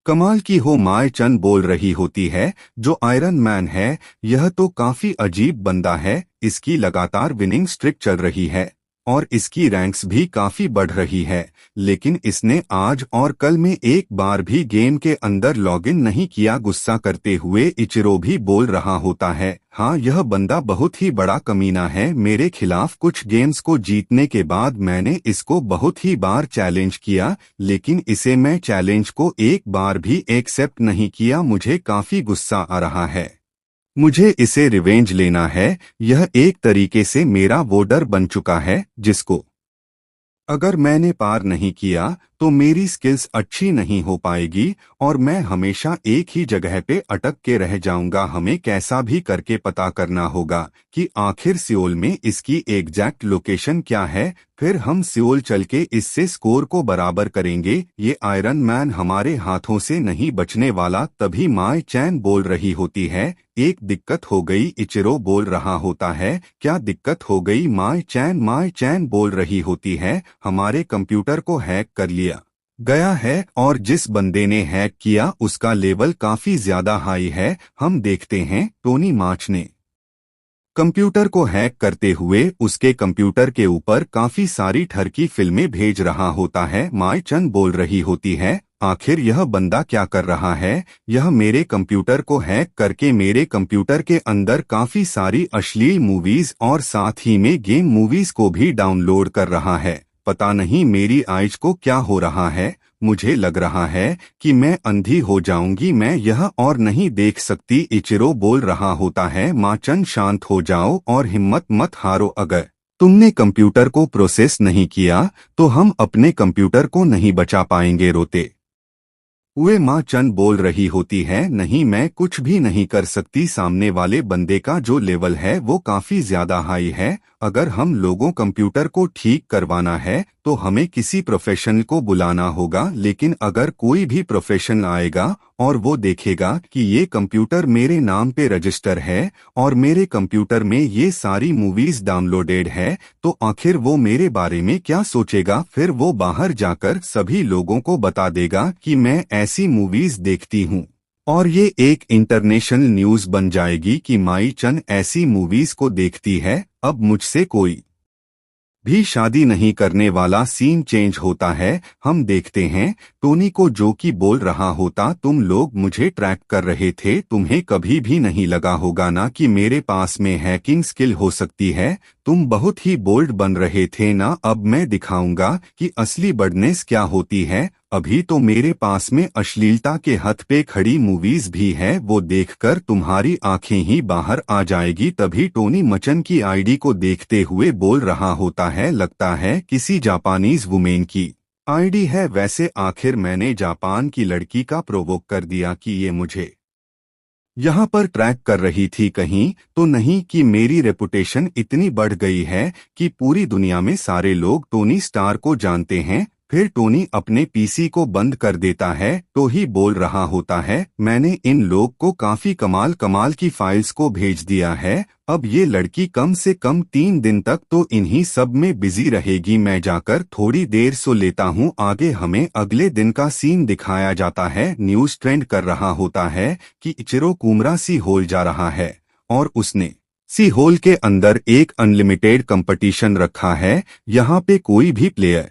कमाल की हो। माई चन बोल रही होती है जो आयरन मैन है यह तो काफी अजीब बंदा है, इसकी लगातार विनिंग स्ट्रिक चल रही है और इसकी रैंक्स भी काफी बढ़ रही है, लेकिन इसने आज और कल में एक बार भी गेम के अंदर लॉगिन नहीं किया। गुस्सा करते हुए इचिरो भी बोल रहा होता है हाँ यह बंदा बहुत ही बड़ा कमीना है। मेरे खिलाफ कुछ गेम्स को जीतने के बाद मैंने इसको बहुत ही बार चैलेंज किया लेकिन इसे मैं चैलेंज को एक बार भी एक्सेप्ट नहीं किया। मुझे काफी गुस्सा आ रहा है, मुझे इसे रिवेंज लेना है। यह एक तरीके से मेरा वो डर बन चुका है जिसको अगर मैंने पार नहीं किया तो मेरी स्किल्स अच्छी नहीं हो पाएगी और मैं हमेशा एक ही जगह पे अटक के रह जाऊंगा। हमें कैसा भी करके पता करना होगा कि आखिर सियोल में इसकी एग्जैक्ट लोकेशन क्या है, फिर हम सियोल चल के इससे स्कोर को बराबर करेंगे। ये आयरन मैन हमारे हाथों से नहीं बचने वाला। तभी माई चैन बोल रही होती है एक दिक्कत हो गई। इचिरो बोल रहा होता है क्या दिक्कत हो गई? माई चैन बोल रही होती है हमारे कंप्यूटर को हैक कर लिया गया है और जिस बंदे ने हैक किया उसका लेवल काफी ज्यादा हाई है। हम देखते हैं टोनी मार्च ने कंप्यूटर को हैक करते हुए उसके कंप्यूटर के ऊपर काफी सारी ठरकी फिल्में भेज रहा होता है। माई चन बोल रही होती है आखिर यह बंदा क्या कर रहा है? यह मेरे कंप्यूटर को हैक करके मेरे कंप्यूटर के अंदर काफी सारी अश्लील मूवीज और साथ ही में गेम मूवीज को भी डाउनलोड कर रहा है। पता नहीं मेरी आइज को क्या हो रहा है, मुझे लग रहा है कि मैं अंधी हो जाऊंगी, मैं यह और नहीं देख सकती। इचिरो बोल रहा होता है माँ चन शांत हो जाओ और हिम्मत मत हारो, अगर तुमने कंप्यूटर को प्रोसेस नहीं किया तो हम अपने कंप्यूटर को नहीं बचा पाएंगे। रोते हुए माँ चन बोल रही होती है, नहीं मैं कुछ भी नहीं कर सकती। सामने वाले बंदे का जो लेवल है वो काफी ज्यादा हाई है। अगर हम लोगों कंप्यूटर को ठीक करवाना है तो हमें किसी प्रोफेशनल को बुलाना होगा, लेकिन अगर कोई भी प्रोफेशनल आएगा और वो देखेगा कि ये कंप्यूटर मेरे नाम पे रजिस्टर है और मेरे कंप्यूटर में ये सारी मूवीज डाउनलोडेड है, तो आखिर वो मेरे बारे में क्या सोचेगा। फिर वो बाहर जाकर सभी लोगों को बता देगा कि मैं ऐसी मूवीज देखती हूँ और ये एक इंटरनेशनल न्यूज बन जाएगी कि माई चन ऐसी मूवीज को देखती है। अब मुझसे कोई भी शादी नहीं करने वाला सीन चेंज होता है। हम देखते हैं टोनी को जो कि बोल रहा होता, तुम लोग मुझे ट्रैक कर रहे थे, तुम्हें कभी भी नहीं लगा होगा ना कि मेरे पास में हैकिंग स्किल हो सकती है। तुम बहुत ही बोल्ड बन रहे थे ना। अब मैं दिखाऊंगा कि असली बर्डनेस क्या होती है। अभी तो मेरे पास में अश्लीलता के हद पे खड़ी मूवीज भी है, वो देखकर तुम्हारी आंखें ही बाहर आ जाएगी। तभी टोनी मचन की आईडी को देखते हुए बोल रहा होता है, लगता है किसी जापानीज वुमेन की आईडी है। वैसे आखिर मैंने जापान की लड़की का प्रोवोक कर दिया कि ये मुझे यहाँ पर ट्रैक कर रही थी, कहीं तो नहीं कि मेरी रेपुटेशन इतनी बढ़ गई है कि पूरी दुनिया में सारे लोग टोनी स्टार को जानते हैं। फिर टोनी अपने पीसी को बंद कर देता है तो ही बोल रहा होता है, मैंने इन लोग को काफी कमाल कमाल की फाइल्स को भेज दिया है। अब ये लड़की कम से कम 3 दिन तक तो इन्हीं सब में बिजी रहेगी। मैं जाकर थोड़ी देर सो लेता हूँ। आगे हमें अगले दिन का सीन दिखाया जाता है। न्यूज ट्रेंड कर रहा होता है कि इचिरो कुमरा सी होल जा रहा है और उसने सी होल के अंदर एक अनलिमिटेड कंपटीशन रखा है। यहाँ पे कोई भी प्लेयर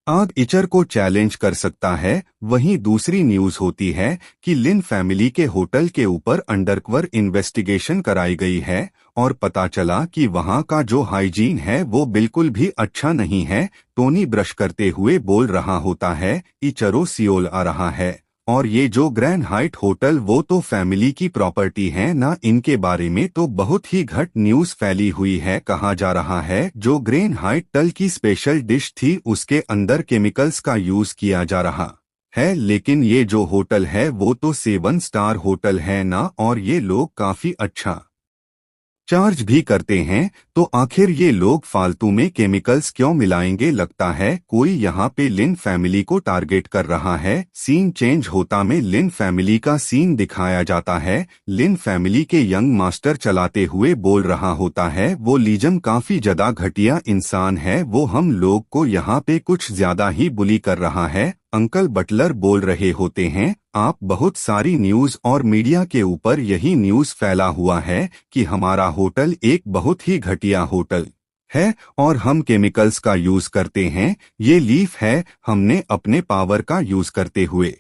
आग इचर को चैलेंज कर सकता है। वहीं दूसरी न्यूज होती है कि लिन फैमिली के होटल के ऊपर अंडरकवर इन्वेस्टिगेशन कराई गई है और पता चला कि वहां का जो हाइजीन है वो बिल्कुल भी अच्छा नहीं है। टोनी ब्रश करते हुए बोल रहा होता है, इचरो सियोल आ रहा है और ये जो ग्रैंड हाइट होटल वो तो फैमिली की प्रॉपर्टी है ना। इनके बारे में तो बहुत ही घट न्यूज फैली हुई है। कहा जा रहा है जो ग्रैंड हाइट टल की स्पेशल डिश थी उसके अंदर केमिकल्स का यूज किया जा रहा है, लेकिन ये जो होटल है वो तो 7 स्टार होटल है ना और ये लोग काफी अच्छा चार्ज भी करते हैं। तो आखिर ये लोग फालतू में केमिकल्स क्यों मिलाएंगे। लगता है कोई यहाँ पे लिन फैमिली को टारगेट कर रहा है। सीन चेंज होता में लिन फैमिली का सीन दिखाया जाता है। लिन फैमिली के यंग मास्टर चलाते हुए बोल रहा होता है, वो लीजम काफी ज्यादा घटिया इंसान है, वो हम लोग को यहाँ पे कुछ ज्यादा ही बुली कर रहा है। अंकल बटलर बोल रहे होते हैं, आप बहुत सारी न्यूज और मीडिया के ऊपर यही न्यूज फैला हुआ है कि हमारा होटल एक बहुत ही घटिया होटल है और हम केमिकल्स का यूज करते हैं। ये लीफ है, हमने अपने पावर का यूज करते हुए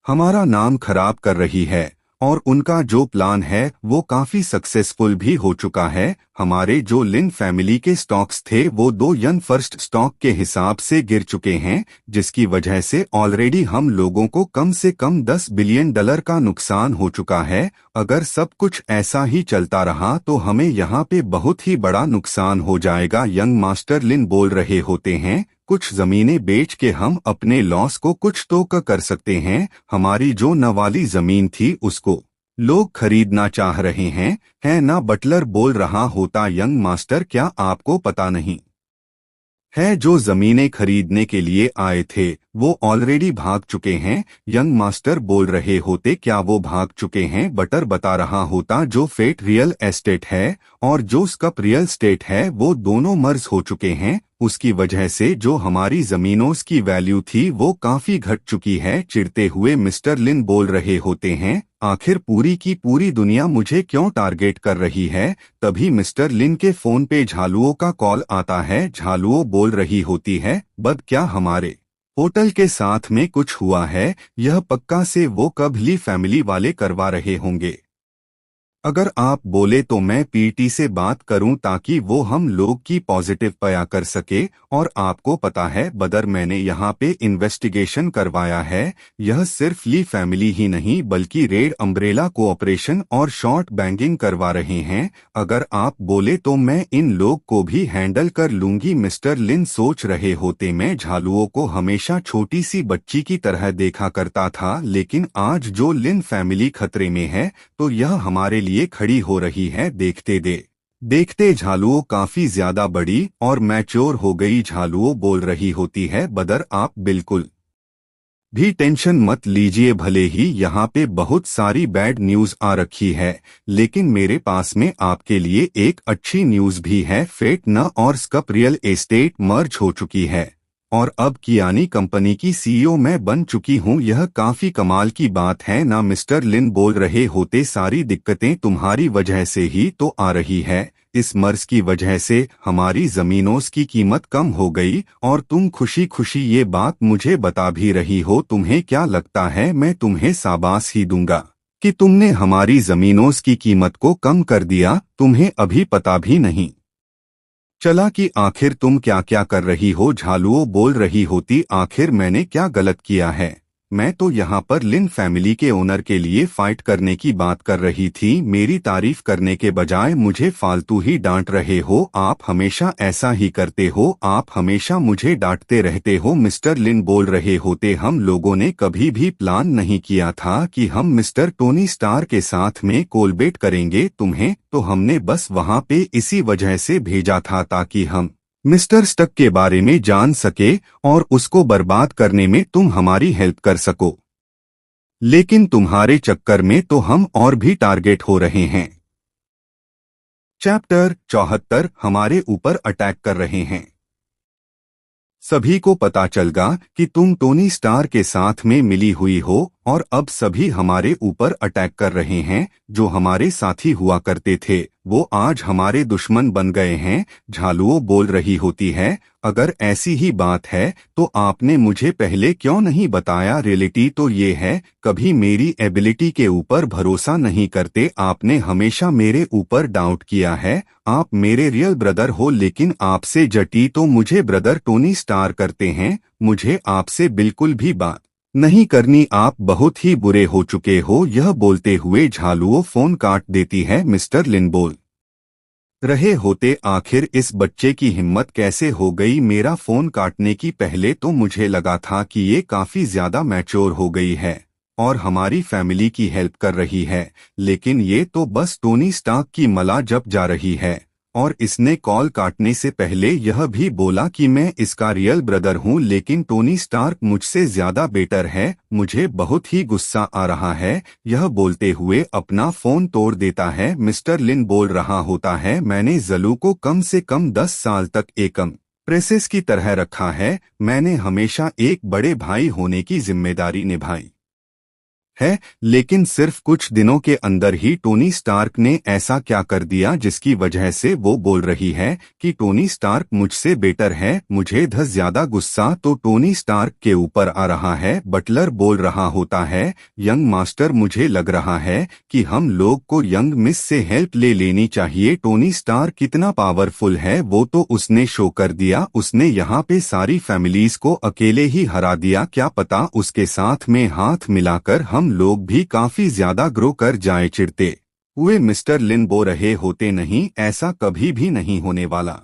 हमारा नाम खराब कर रही है और उनका जो प्लान है वो काफी सक्सेसफुल भी हो चुका है। हमारे जो लिन फैमिली के स्टॉक्स थे वो 2 यन फर्स्ट स्टॉक के हिसाब से गिर चुके हैं, जिसकी वजह से ऑलरेडी हम लोगों को कम से कम $10 बिलियन का नुकसान हो चुका है। अगर सब कुछ ऐसा ही चलता रहा तो हमें यहाँ पे बहुत ही बड़ा नुकसान हो जाएगा। यंग मास्टर लिन बोल रहे होते हैं, कुछ जमीनें बेच के हम अपने लॉस को कुछ तो कर सकते हैं। हमारी जो नवाली जमीन थी उसको लोग खरीदना चाह रहे हैं, है ना। बटलर बोल रहा होता, यंग मास्टर क्या आपको पता नहीं है जो जमीनें खरीदने के लिए आए थे वो ऑलरेडी भाग चुके हैं। यंग मास्टर बोल रहे होते, क्या वो भाग चुके हैं। बटर बता रहा होता, जो फेट रियल एस्टेट है और जो स्कप रियल स्टेट है वो दोनों मर्ज हो चुके हैं। उसकी वजह से जो हमारी जमीनों की वैल्यू थी वो काफी घट चुकी है। चिढ़ते हुए मिस्टर लिन बोल रहे होते हैं, आखिर पूरी की पूरी दुनिया मुझे क्यों टारगेट कर रही है। तभी मिस्टर लिन के फोन पे झालुओं का कॉल आता है। झालुओं बोल रही होती है, बद क्या हमारे होटल के साथ में कुछ हुआ है। यह पक्का से वो कब ली फैमिली वाले करवा रहे होंगे। अगर आप बोले तो मैं पीटी से बात करूं ताकि वो हम लोग की पॉजिटिव पया कर सके। और आपको पता है बदर, मैंने यहाँ पे इन्वेस्टिगेशन करवाया है। यह सिर्फ ली फैमिली ही नहीं बल्कि रेड अम्ब्रेला कोऑपरेशन और शॉर्ट बैंकिंग करवा रहे हैं। अगर आप बोले तो मैं इन लोग को भी हैंडल कर लूंगी। मिस्टर लिन सोच रहे होते। मैं झालुओं को हमेशा छोटी सी बच्ची की तरह देखा करता था, लेकिन आज जो लिन फैमिली खतरे में है तो यह हमारे लिए खड़ी हो रही है। देखते झालुओं काफी ज्यादा बड़ी और मैच्योर हो गई। झालुओं बोल रही होती है, बदर आप बिल्कुल भी टेंशन मत लीजिए। भले ही यहाँ पे बहुत सारी बैड न्यूज आ रखी है, लेकिन मेरे पास में आपके लिए एक अच्छी न्यूज भी है। फेट न और स्कप रियल एस्टेट मर्ज हो चुकी है और अब कियानी कंपनी की सीईओ मैं बन चुकी हूँ। यह काफी कमाल की बात है ना? मिस्टर लिन बोल रहे होते। सारी दिक्कतें तुम्हारी वजह से ही तो आ रही है। इस मर्ज की वजह से हमारी जमीनों की कीमत कम हो गई और तुम खुशी खुशी ये बात मुझे बता भी रही हो। तुम्हें क्या लगता है मैं तुम्हें शाबाश ही दूंगा कि तुमने हमारी जमीनों की कीमत को कम कर दिया? तुम्हें अभी पता भी नहीं चला कि आखिर तुम क्या क्या कर रही हो। झालुओं बोल रही होती, आखिर मैंने क्या गलत किया है? मैं तो यहाँ पर लिन फैमिली के ओनर के लिए फाइट करने की बात कर रही थी। मेरी तारीफ करने के बजाय मुझे फालतू ही डांट रहे हो। आप हमेशा ऐसा ही करते हो, आप हमेशा मुझे डांटते रहते हो। मिस्टर लिन बोल रहे होते, हम लोगों ने कभी भी प्लान नहीं किया था कि हम मिस्टर टोनी स्टार के साथ में कोलैबोरेट करेंगे। तुम्हें तो हमने बस वहाँ पे इसी वजह से भेजा था ताकि हम मिस्टर स्टक के बारे में जान सके और उसको बर्बाद करने में तुम हमारी हेल्प कर सको। लेकिन तुम्हारे चक्कर में तो हम और भी टारगेट हो रहे हैं। चैप्टर 74 हमारे ऊपर अटैक कर रहे हैं। सभी को पता चलगा कि तुम टोनी स्टार के साथ में मिली हुई हो और अब सभी हमारे ऊपर अटैक कर रहे हैं। जो हमारे साथी हुआ करते थे वो आज हमारे दुश्मन बन गए हैं। झालुओं बोल रही होती है, अगर ऐसी ही बात है तो आपने मुझे पहले क्यों नहीं बताया? रियलिटी तो ये है, कभी मेरी एबिलिटी के ऊपर भरोसा नहीं करते। आपने हमेशा मेरे ऊपर डाउट किया है। आप मेरे रियल ब्रदर हो, लेकिन आपसे जटी तो मुझे ब्रदर टोनी स्टार करते हैं। मुझे आपसे बिल्कुल भी बात नहीं करनी। आप बहुत ही बुरे हो चुके हो। यह बोलते हुए झालुओं फोन काट देती है। मिस्टर लिन बोल रहे होते, आखिर इस बच्चे की हिम्मत कैसे हो गई मेरा फोन काटने की? पहले तो मुझे लगा था कि ये काफी ज्यादा मैच्योर हो गई है और हमारी फैमिली की हेल्प कर रही है, लेकिन ये तो बस टोनी स्टार्क की मला जप जा रही है। और इसने कॉल काटने से पहले यह भी बोला कि मैं इसका रियल ब्रदर हूं, लेकिन टोनी स्टार्क मुझसे ज्यादा बेटर है। मुझे बहुत ही गुस्सा आ रहा है। यह बोलते हुए अपना फोन तोड़ देता है। मिस्टर लिन बोल रहा होता है, मैंने जलू को कम से कम 10 साल तक एकम प्रेसेस की तरह रखा है। मैंने हमेशा एक बड़े भाई होने की जिम्मेदारी निभाई है, लेकिन सिर्फ कुछ दिनों के अंदर ही टोनी स्टार्क ने ऐसा क्या कर दिया जिसकी वजह से वो बोल रही है कि टोनी स्टार्क मुझसे बेटर है। मुझे धस ज्यादा गुस्सा तो टोनी स्टार्क के ऊपर आ रहा है। बटलर बोल रहा होता है, यंग मास्टर मुझे लग रहा है कि हम लोग को यंग मिस से हेल्प ले लेनी चाहिए। टोनी स्टार्क कितना पावरफुल है वो तो उसने शो कर दिया। उसने यहाँ पे सारी फैमिलीज को अकेले ही हरा दिया। क्या पता उसके साथ में हाथ मिलाकर हम लोग भी काफी ज्यादा ग्रो कर जाए। चिढ़ते हुए मिस्टर लिन बोल रहे होते, नहीं ऐसा कभी भी नहीं होने वाला।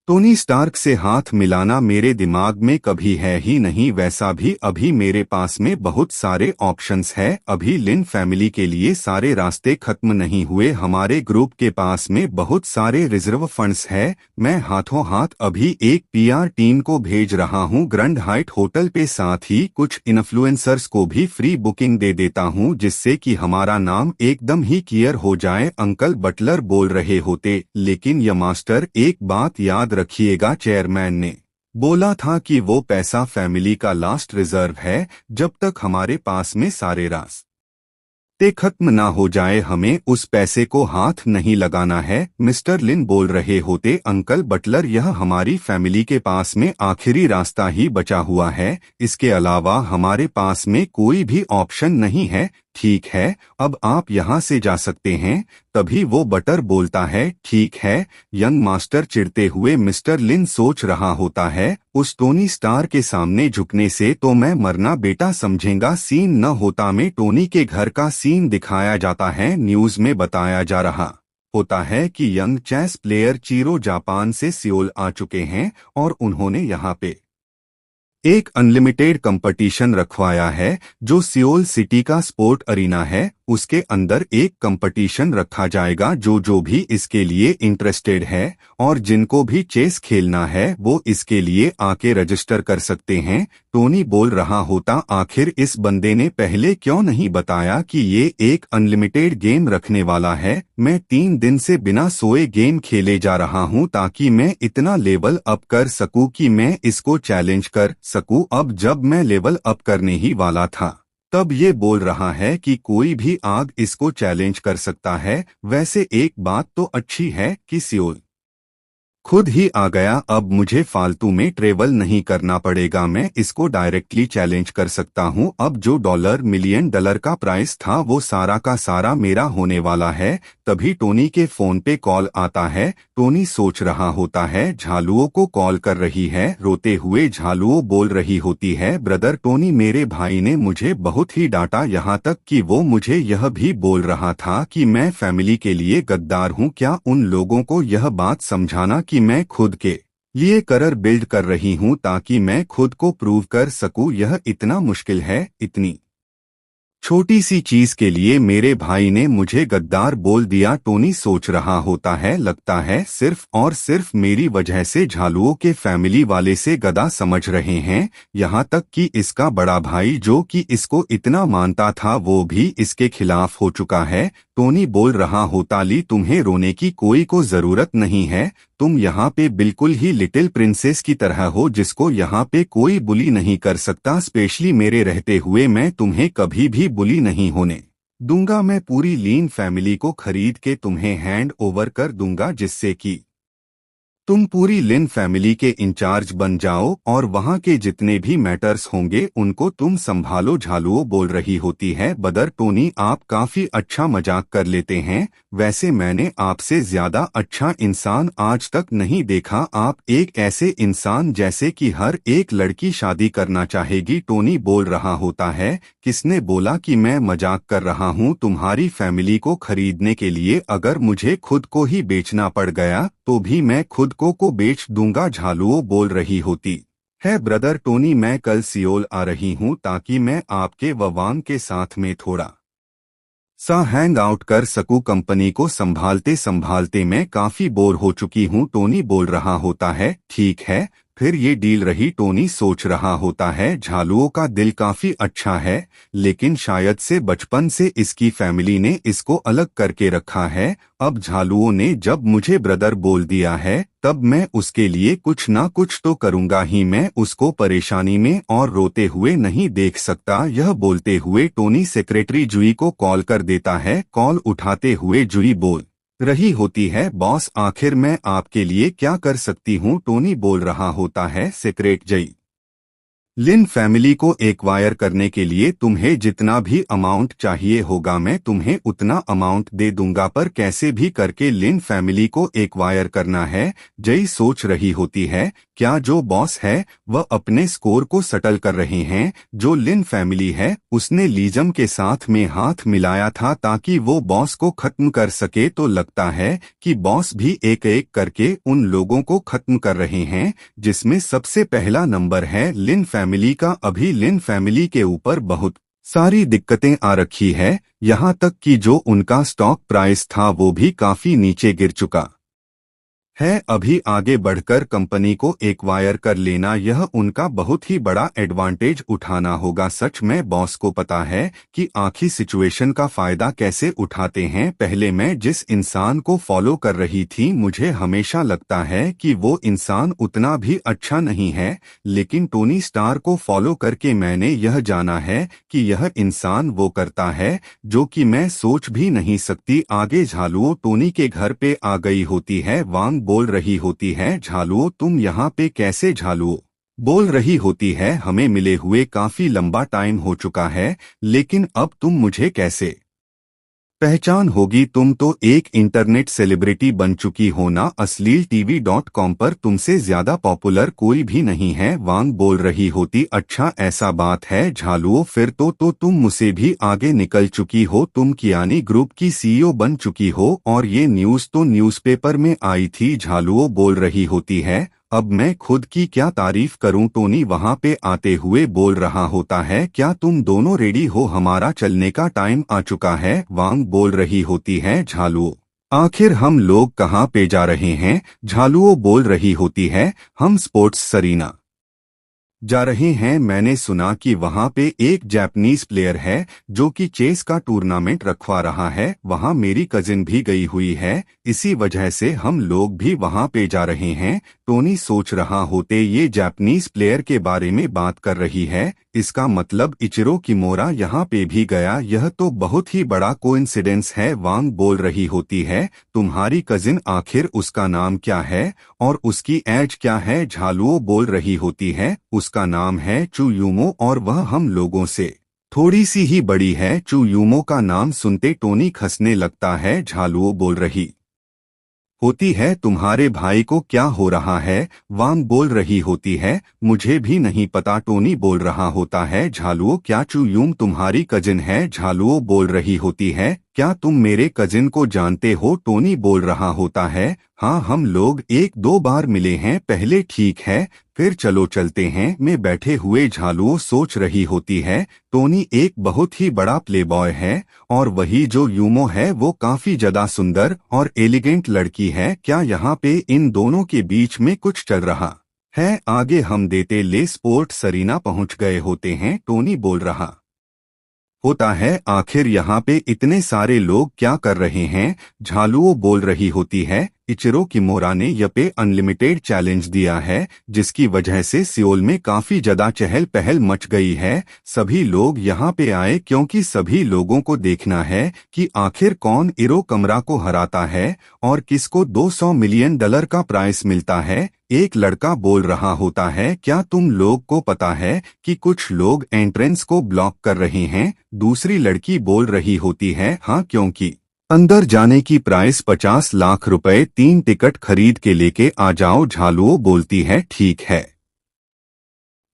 टोनी स्टार्क से हाथ मिलाना मेरे दिमाग में कभी है ही नहीं। वैसा भी अभी मेरे पास में बहुत सारे ऑप्शंस है। अभी लिन फैमिली के लिए सारे रास्ते खत्म नहीं हुए। हमारे ग्रुप के पास में बहुत सारे रिजर्व फंड्स है। मैं हाथों हाथ अभी एक पीआर टीम को भेज रहा हूँ ग्रैंड हाइट होटल पे, साथ ही कुछ इन्फ्लुएंसर्स को भी फ्री बुकिंग दे देता हूँ जिससे कि हमारा नाम एकदम ही क्लियर हो जाए। अंकल बटलर बोल रहे होते, लेकिन ये मास्टर एक बात याद रखिएगा, चेयरमैन ने बोला था कि वो पैसा फैमिली का लास्ट रिजर्व है। जब तक हमारे पास में सारे रास्ते खत्म ना हो जाए हमें उस पैसे को हाथ नहीं लगाना है। मिस्टर लिन बोल रहे होते, अंकल बटलर यह हमारी फैमिली के पास में आखिरी रास्ता ही बचा हुआ है। इसके अलावा हमारे पास में कोई भी ऑप्शन नहीं है। ठीक है, अब आप यहाँ से जा सकते हैं। तभी वो बटर बोलता है, ठीक है। यंग मास्टर चिढ़ते हुए मिस्टर लिन सोच रहा होता है, उस टोनी स्टार के सामने झुकने से तो मैं मरना बेटा समझेगा। सीन न होता में टोनी के घर का सीन दिखाया जाता है। न्यूज में बताया जा रहा होता है कि यंग चेस प्लेयर चीरो जापान से सियोल आ चुके हैं और उन्होंने यहाँ पे एक अनलिमिटेड कंपटीशन रखवाया है जो सियोल सिटी का स्पोर्ट अरीना है। उसके अंदर एक कंपटीशन रखा जाएगा। जो भी इसके लिए इंटरेस्टेड है और जिनको भी चेस खेलना है वो इसके लिए आके रजिस्टर कर सकते हैं। टोनी बोल रहा होता, आखिर इस बंदे ने पहले क्यों नहीं बताया कि ये एक अनलिमिटेड गेम रखने वाला है। मैं 3 दिन से बिना सोए गेम खेले जा रहा हूँ ताकि मैं इतना लेवल अप कर सकूँ कि मैं इसको चैलेंज कर सकूँ। अब जब मैं लेवल अप करने ही वाला था तब ये बोल रहा है कि कोई भी आग इसको चैलेंज कर सकता है। वैसे एक बात तो अच्छी है कि सियोल खुद ही आ गया। अब मुझे फालतू में ट्रेवल नहीं करना पड़ेगा, मैं इसको डायरेक्टली चैलेंज कर सकता हूं। अब जो $1 मिलियन का प्राइस था वो सारा का सारा मेरा होने वाला है। तभी टोनी के फोन पे कॉल आता है। टोनी सोच रहा होता है झालुओं को कॉल कर रही है। रोते हुए झालुओं बोल रही होती है, ब्रदर टोनी मेरे भाई ने मुझे बहुत ही डांटा, यहाँ तक कि वो मुझे यह भी बोल रहा था कि मैं फैमिली के लिए गद्दार हूँ। क्या उन लोगों को यह बात समझाना कि मैं खुद के लिए करियर बिल्ड कर रही हूँ ताकि मैं खुद को प्रूव कर सकूँ, यह इतना मुश्किल है। इतनी छोटी सी चीज के लिए मेरे भाई ने मुझे गद्दार बोल दिया। टोनी सोच रहा होता है, लगता है सिर्फ और सिर्फ मेरी वजह से झालुओं के फैमिली वाले से गधा समझ रहे हैं। यहाँ तक कि इसका बड़ा भाई जो कि इसको इतना मानता था वो भी इसके खिलाफ हो चुका है। टोनी बोल रहा होता, ली तुम्हें रोने की कोई को जरूरत नहीं है। तुम यहाँ पे बिल्कुल ही लिटिल प्रिंसेस की तरह हो जिसको यहाँ पे कोई बुली नहीं कर सकता। स्पेशली मेरे रहते हुए मैं तुम्हें कभी भी बुली नहीं होने दूंगा। मैं पूरी लीन फैमिली को खरीद के तुम्हें हैंड ओवर कर दूंगा जिससे कि तुम पूरी लिन फैमिली के इंचार्ज बन जाओ और वहाँ के जितने भी मैटर्स होंगे उनको तुम संभालो। झालुओं बोल रही होती है, बदर टोनी आप काफी अच्छा मजाक कर लेते हैं। वैसे मैंने आपसे ज्यादा अच्छा इंसान आज तक नहीं देखा। आप एक ऐसे इंसान जैसे कि हर एक लड़की शादी करना चाहेगी। टोनी बोल रहा होता है, किसने बोला कि मैं मजाक कर रहा हूँ तुम्हारी फैमिली को खरीदने के लिए? अगर मुझे खुद को ही बेचना पड़ गया तो भी मैं खुद को बेच दूंगा। झालुओं बोल रही होती है, ब्रदर टोनी मैं कल सियोल आ रही हूँ ताकि मैं आपके व वांग के साथ में थोड़ा सा हैंग आउट कर सकूं। कंपनी को संभालते संभालते मैं काफी बोर हो चुकी हूँ। टोनी बोल रहा होता है, ठीक है फिर ये डील रही। टोनी सोच रहा होता है झालुओं का दिल काफी अच्छा है लेकिन शायद से बचपन से इसकी फैमिली ने इसको अलग करके रखा है। अब झालुओं ने जब मुझे ब्रदर बोल दिया है तब मैं उसके लिए कुछ ना कुछ तो करूंगा ही। मैं उसको परेशानी में और रोते हुए नहीं देख सकता। यह बोलते हुए टोनी सेक्रेटरी जुई को कॉल कर देता है। कॉल उठाते हुए जुई बोल रही होती है, बॉस आखिर मैं आपके लिए क्या कर सकती हूँ? टोनी बोल रहा होता है, सेक्रेटरी लिन फैमिली को एक्वायर करने के लिए तुम्हें जितना भी अमाउंट चाहिए होगा मैं तुम्हें उतना अमाउंट दे दूंगा, पर कैसे भी करके लिन फैमिली को एक्वायर करना है। जय सोच रही होती है, क्या जो बॉस है वह अपने स्कोर को सटल कर रहे हैं? जो लिन फैमिली है उसने लीजम के साथ में हाथ मिलाया था ताकि वो बॉस को खत्म कर सके। तो लगता है कि बॉस भी एक एक करके उन लोगों को खत्म कर रहे हैं जिसमें सबसे पहला नंबर है लिन फैमिली का। अभी लिन फैमिली के ऊपर बहुत सारी दिक्कतें आ रखी है, यहाँ तक कि जो उनका स्टॉक प्राइस था वो भी काफी नीचे गिर चुका है। अभी आगे बढ़कर कंपनी को एक्वायर कर लेना यह उनका बहुत ही बड़ा एडवांटेज उठाना होगा। सच में बॉस को पता है कि आखिर सिचुएशन का फायदा कैसे उठाते हैं। पहले मैं जिस इंसान को फॉलो कर रही थी मुझे हमेशा लगता है कि वो इंसान उतना भी अच्छा नहीं है, लेकिन टोनी स्टार को फॉलो करके मैंने यह जाना है कि यह इंसान वो करता है जो कि मैं सोच भी नहीं सकती। आगे झालुओं टोनी के घर पे आ गई होती है। वांग बोल रही होती है, झालुओं तुम यहाँ पे कैसे? झालुओं बोल रही होती है, हमें मिले हुए काफी लंबा टाइम हो चुका है, लेकिन अब तुम मुझे कैसे पहचान होगी? तुम तो एक इंटरनेट सेलिब्रिटी बन चुकी हो ना। अश्लील टीवी.com पर तुमसे ज्यादा पॉपुलर कोई भी नहीं है। वांग बोल रही होती, अच्छा ऐसा बात है झालुओ, फिर तो तुम मुझसे भी आगे निकल चुकी हो। तुम कियानी ग्रुप की सीईओ बन चुकी हो और ये न्यूज़ तो न्यूज़पेपर में आई थी। झालुओ बोल रही होती है, अब मैं खुद की क्या तारीफ करूं? टोनी वहां पे आते हुए बोल रहा होता है, क्या तुम दोनों रेडी हो? हमारा चलने का टाइम आ चुका है। वांग बोल रही होती है, झालुओ आखिर हम लोग कहाँ पे जा रहे हैं? झालुओ बोल रही होती है, हम स्पोर्ट्स सरीना जा रहे हैं। मैंने सुना कि वहां पे एक जापानीज प्लेयर है जो कि चेस का टूर्नामेंट रखवा रहा है। वहां मेरी कजिन भी गई हुई है, इसी वजह से हम लोग भी वहां पे जा रहे हैं। टोनी सोच रहा होते ये जापानीज प्लेयर के बारे में बात कर रही है, इसका मतलब इचिरो किमोरा यहाँ पे भी गया। यह तो बहुत ही बड़ा कोइंसिडेंस है। वांग बोल रही होती है, तुम्हारी कजिन आखिर उसका नाम क्या है और उसकी एज क्या है? झालुओ बोल रही होती है, उसका नाम है चू यूमो और वह हम लोगों से थोड़ी सी ही बड़ी है। चू यूमो का नाम सुनते टोनी खसने लगता है। झालुओ बोल रही होती है, तुम्हारे भाई को क्या हो रहा है? वांग बोल रही होती है, मुझे भी नहीं पता। टोनी बोल रहा होता है, झालुओ क्या चू यूम तुम्हारी कजिन है? झालुओ बोल रही होती है, क्या तुम मेरे कजिन को जानते हो? टोनी बोल रहा होता है, हाँ हम लोग एक दो बार मिले हैं पहले। ठीक है, फिर चलो चलते हैं। मैं बैठे हुए झालुओ सोच रही होती है, टोनी एक बहुत ही बड़ा प्लेबॉय है और वही जो यूमो है वो काफी ज्यादा सुंदर और एलिगेंट लड़की है। क्या यहाँ पे इन दोनों के बीच में कुछ चल रहा है? आगे हम देते ले स्पोर्ट सरीना पहुंच गए होते हैं। टोनी बोल रहा होता है, आखिर यहाँ पे इतने सारे लोग क्या कर रहे हैं? झालुओ बोल रही होती है, इचिरो किमोरा ने यपे अनलिमिटेड चैलेंज दिया है, जिसकी वजह से सियोल में काफी ज्यादा चहल पहल मच गई है। सभी लोग यहाँ पे आए क्योंकि सभी लोगों को देखना है कि आखिर कौन इरो कमरा को हराता है और किसको $200 मिलियन का प्राइस मिलता है। एक लड़का बोल रहा होता है, क्या तुम लोग को पता है कि कुछ लोग एंट्रेंस को ब्लॉक कर रहे हैं? दूसरी लड़की बोल रही होती है, हाँ क्योंकि अंदर जाने की प्राइस 50 लाख रुपए। 3 टिकट खरीद के लेके आ जाओ। झालुओ बोलती है, ठीक है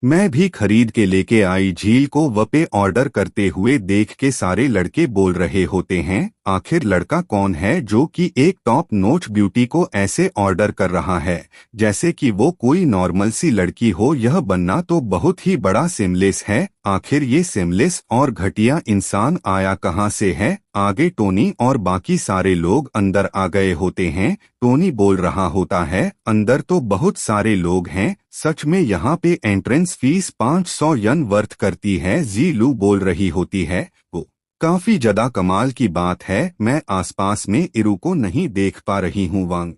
मैं भी खरीद के लेके आई। झील को वपे ऑर्डर करते हुए देख के सारे लड़के बोल रहे होते हैं, आखिर लड़का कौन है जो कि एक टॉप नोच ब्यूटी को ऐसे ऑर्डर कर रहा है जैसे कि वो कोई नॉर्मल सी लड़की हो? यह बनना तो बहुत ही बड़ा सिमलेस है। आखिर ये सिमलेस और घटिया इंसान आया कहाँ से है? आगे टोनी और बाकी सारे लोग अंदर आ गए होते हैं। टोनी बोल रहा होता है, अंदर तो बहुत सारे लोग हैं, सच में यहाँ पे एंट्रेंस फीस 500 यन वर्थ करती है। जी लू बोल रही होती है, वो काफी ज्यादा कमाल की बात है, मैं आसपास में इरू को नहीं देख पा रही हूँ। वांग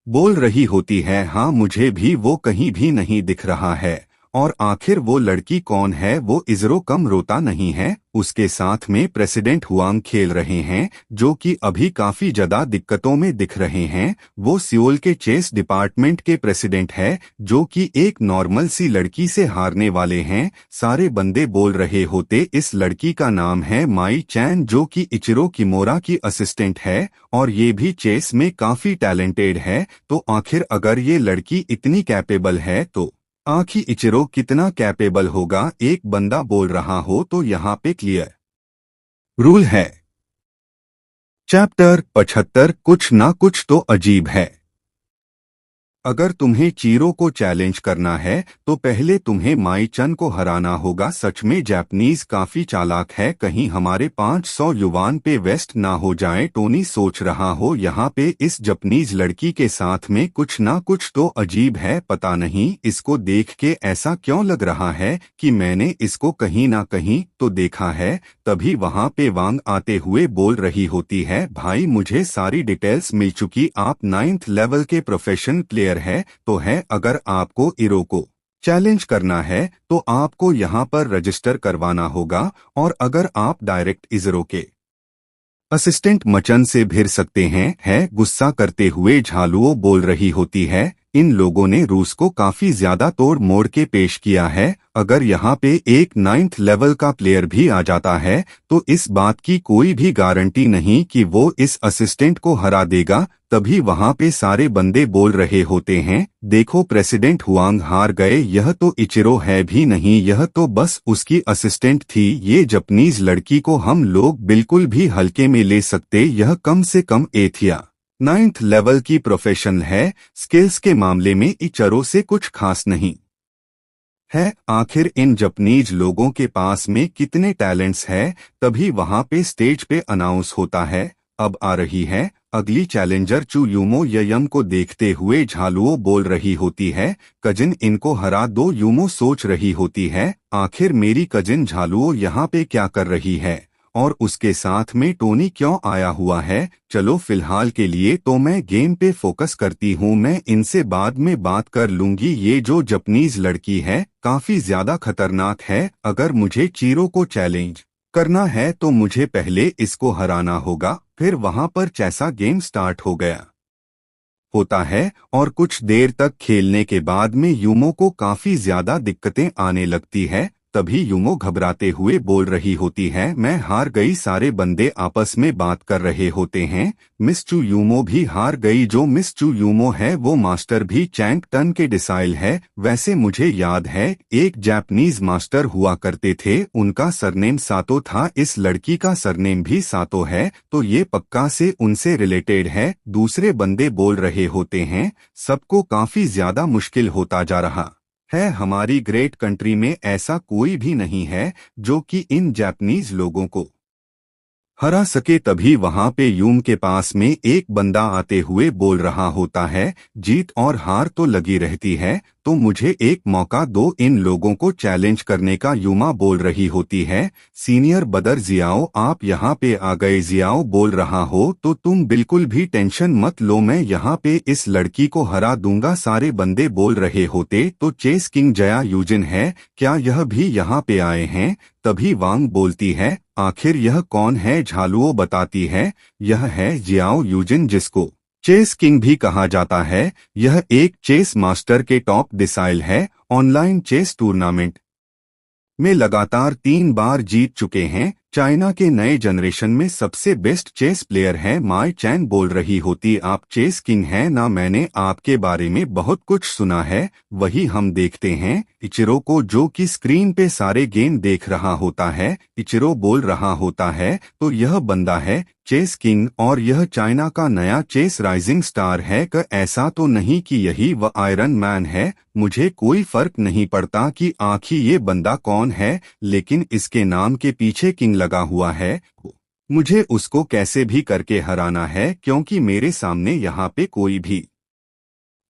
बोल रही होती है, हाँ मुझे भी वो कहीं भी नहीं दिख रहा है। और आखिर वो लड़की कौन है? वो इजरो कम रोता नहीं है, उसके साथ में प्रेसिडेंट हुआंग खेल रहे हैं जो कि अभी काफी ज्यादा दिक्कतों में दिख रहे हैं। वो सियोल के चेस डिपार्टमेंट के प्रेसिडेंट है जो कि एक नॉर्मल सी लड़की से हारने वाले हैं। सारे बंदे बोल रहे होते, इस लड़की का नाम है माई चैन जो कि इचिरो किमोरा की असिस्टेंट है और ये भी चेस में काफी टैलेंटेड है। तो आखिर अगर ये लड़की इतनी कैपेबल है तो आखिर इचिरो कितना कैपेबल होगा? एक बंदा बोल रहा हो तो यहाँ पे क्लियर रूल है। चैप्टर 75 कुछ ना कुछ तो अजीब है। अगर तुम्हें चीरो को चैलेंज करना है तो पहले तुम्हें माई चन को हराना होगा। सच में जापानीज काफी चालाक है, कहीं हमारे 500 युवान पे वेस्ट ना हो जाए। टोनी सोच रहा हो, यहाँ पे इस जापानीज लड़की के साथ में कुछ ना कुछ तो अजीब है। पता नहीं इसको देख के ऐसा क्यों लग रहा है कि मैंने इसको कहीं ना कहीं तो देखा है। तभी वहाँ पे वांग आते हुए बोल रही होती है, भाई मुझे सारी डिटेल्स मिल चुकी, आप 9th लेवल के प्रोफेशनल प्लेयर है तो है। अगर आपको इरो को चैलेंज करना है तो आपको यहाँ पर रजिस्टर करवाना होगा और अगर आप डायरेक्ट इजरो के असिस्टेंट मचन से भिड़ सकते हैं। है गुस्सा करते हुए झालुओ बोल रही होती है, इन लोगों ने रूस को काफी ज्यादा तोड़ मोड़ के पेश किया है। अगर यहाँ पे एक 9th लेवल का प्लेयर भी आ जाता है तो इस बात की कोई भी गारंटी नहीं कि वो इस असिस्टेंट को हरा देगा। तभी वहाँ पे सारे बंदे बोल रहे होते हैं, देखो प्रेसिडेंट हुआंग हार गए, यह तो इचिरो है भी नहीं, यह तो बस उसकी असिस्टेंट थी। ये जापानीज लड़की को हम लोग बिल्कुल भी हल्के में ले सकते, यह कम से कम एथिया 9th लेवल की प्रोफेशनल है। स्किल्स के मामले में इचिरो से कुछ खास नहीं है। आखिर इन जापानीज लोगों के पास में कितने टैलेंट्स है। तभी वहां पे स्टेज पे अनाउंस होता है, अब आ रही है अगली चैलेंजर चू यूमो। ययम को देखते हुए झालुओ बोल रही होती है, कजिन इनको हरा दो। यूमो सोच रही होती है, आखिर मेरी कजिन झालुओ यहाँ पे क्या कर रही है और उसके साथ में टोनी क्यों आया हुआ है। चलो फिलहाल के लिए तो मैं गेम पे फोकस करती हूँ, मैं इनसे बाद में बात कर लूंगी। ये जो जापानीज लड़की है काफी ज्यादा खतरनाक है। अगर मुझे चीरो को चैलेंज करना है तो मुझे पहले इसको हराना होगा। फिर वहां पर जैसा गेम स्टार्ट हो गया होता है और कुछ देर तक खेलने के बाद में यूमो को काफी ज्यादा दिक्कतें आने लगती है। तभी यूमो घबराते हुए बोल रही होती है, मैं हार गई। सारे बंदे आपस में बात कर रहे होते हैं, मिस चू यूमो भी हार गई। जो मिस चू यूमो है वो मास्टर भी चैंग टन के डिसाइल है। वैसे मुझे याद है एक जापानीज मास्टर हुआ करते थे, उनका सरनेम सातो था। इस लड़की का सरनेम भी सातो है तो ये पक्का से उनसे रिलेटेड है। दूसरे बंदे बोल रहे होते हैं, सबको काफी ज्यादा मुश्किल होता जा रहा है। हमारी ग्रेट कंट्री में ऐसा कोई भी नहीं है जो कि इन जापानीज लोगों को हरा सके। तभी वहां पे यूम के पास में एक बंदा आते हुए बोल रहा होता है, जीत और हार तो लगी रहती है, तो मुझे एक मौका दो इन लोगों को चैलेंज करने का। यूमा बोल रही होती है, सीनियर बदर जियाओ आप यहाँ पे आ गए। जियाओ बोल रहा हो तो तुम बिल्कुल भी टेंशन मत लो, मैं यहाँ पे इस लड़की को हरा दूंगा। सारे बंदे बोल रहे होते तो चेस किंग जया यूजिन है, क्या यह भी यहाँ पे आए हैं। तभी वांग बोलती है, आखिर यह कौन है। झालुओ बताती है, यह है जियाओ यूजिन जिसको चेस किंग भी कहा जाता है। यह एक चेस मास्टर के टॉप डिसाइल है, ऑनलाइन चेस टूर्नामेंट में लगातार 3 बार जीत चुके हैं। चाइना के नए जनरेशन में सबसे बेस्ट चेस प्लेयर है। माई चैन बोल रही होती, आप चेस किंग हैं ना, मैंने आपके बारे में बहुत कुछ सुना है। वही हम देखते हैं इचिरो को, जो कि स्क्रीन पे सारे गेम देख रहा होता है। इचिरो बोल रहा होता है, तो यह बंदा है चेस किंग और यह चाइना का नया चेस राइजिंग स्टार है। ऐसा तो नहीं कि यही वह आयरन मैन है। मुझे कोई फर्क नहीं पड़ता कि आखिर ये बंदा कौन है, लेकिन इसके नाम के पीछे किंग लगा हुआ है। मुझे उसको कैसे भी करके हराना है, क्योंकि मेरे सामने यहाँ पे कोई भी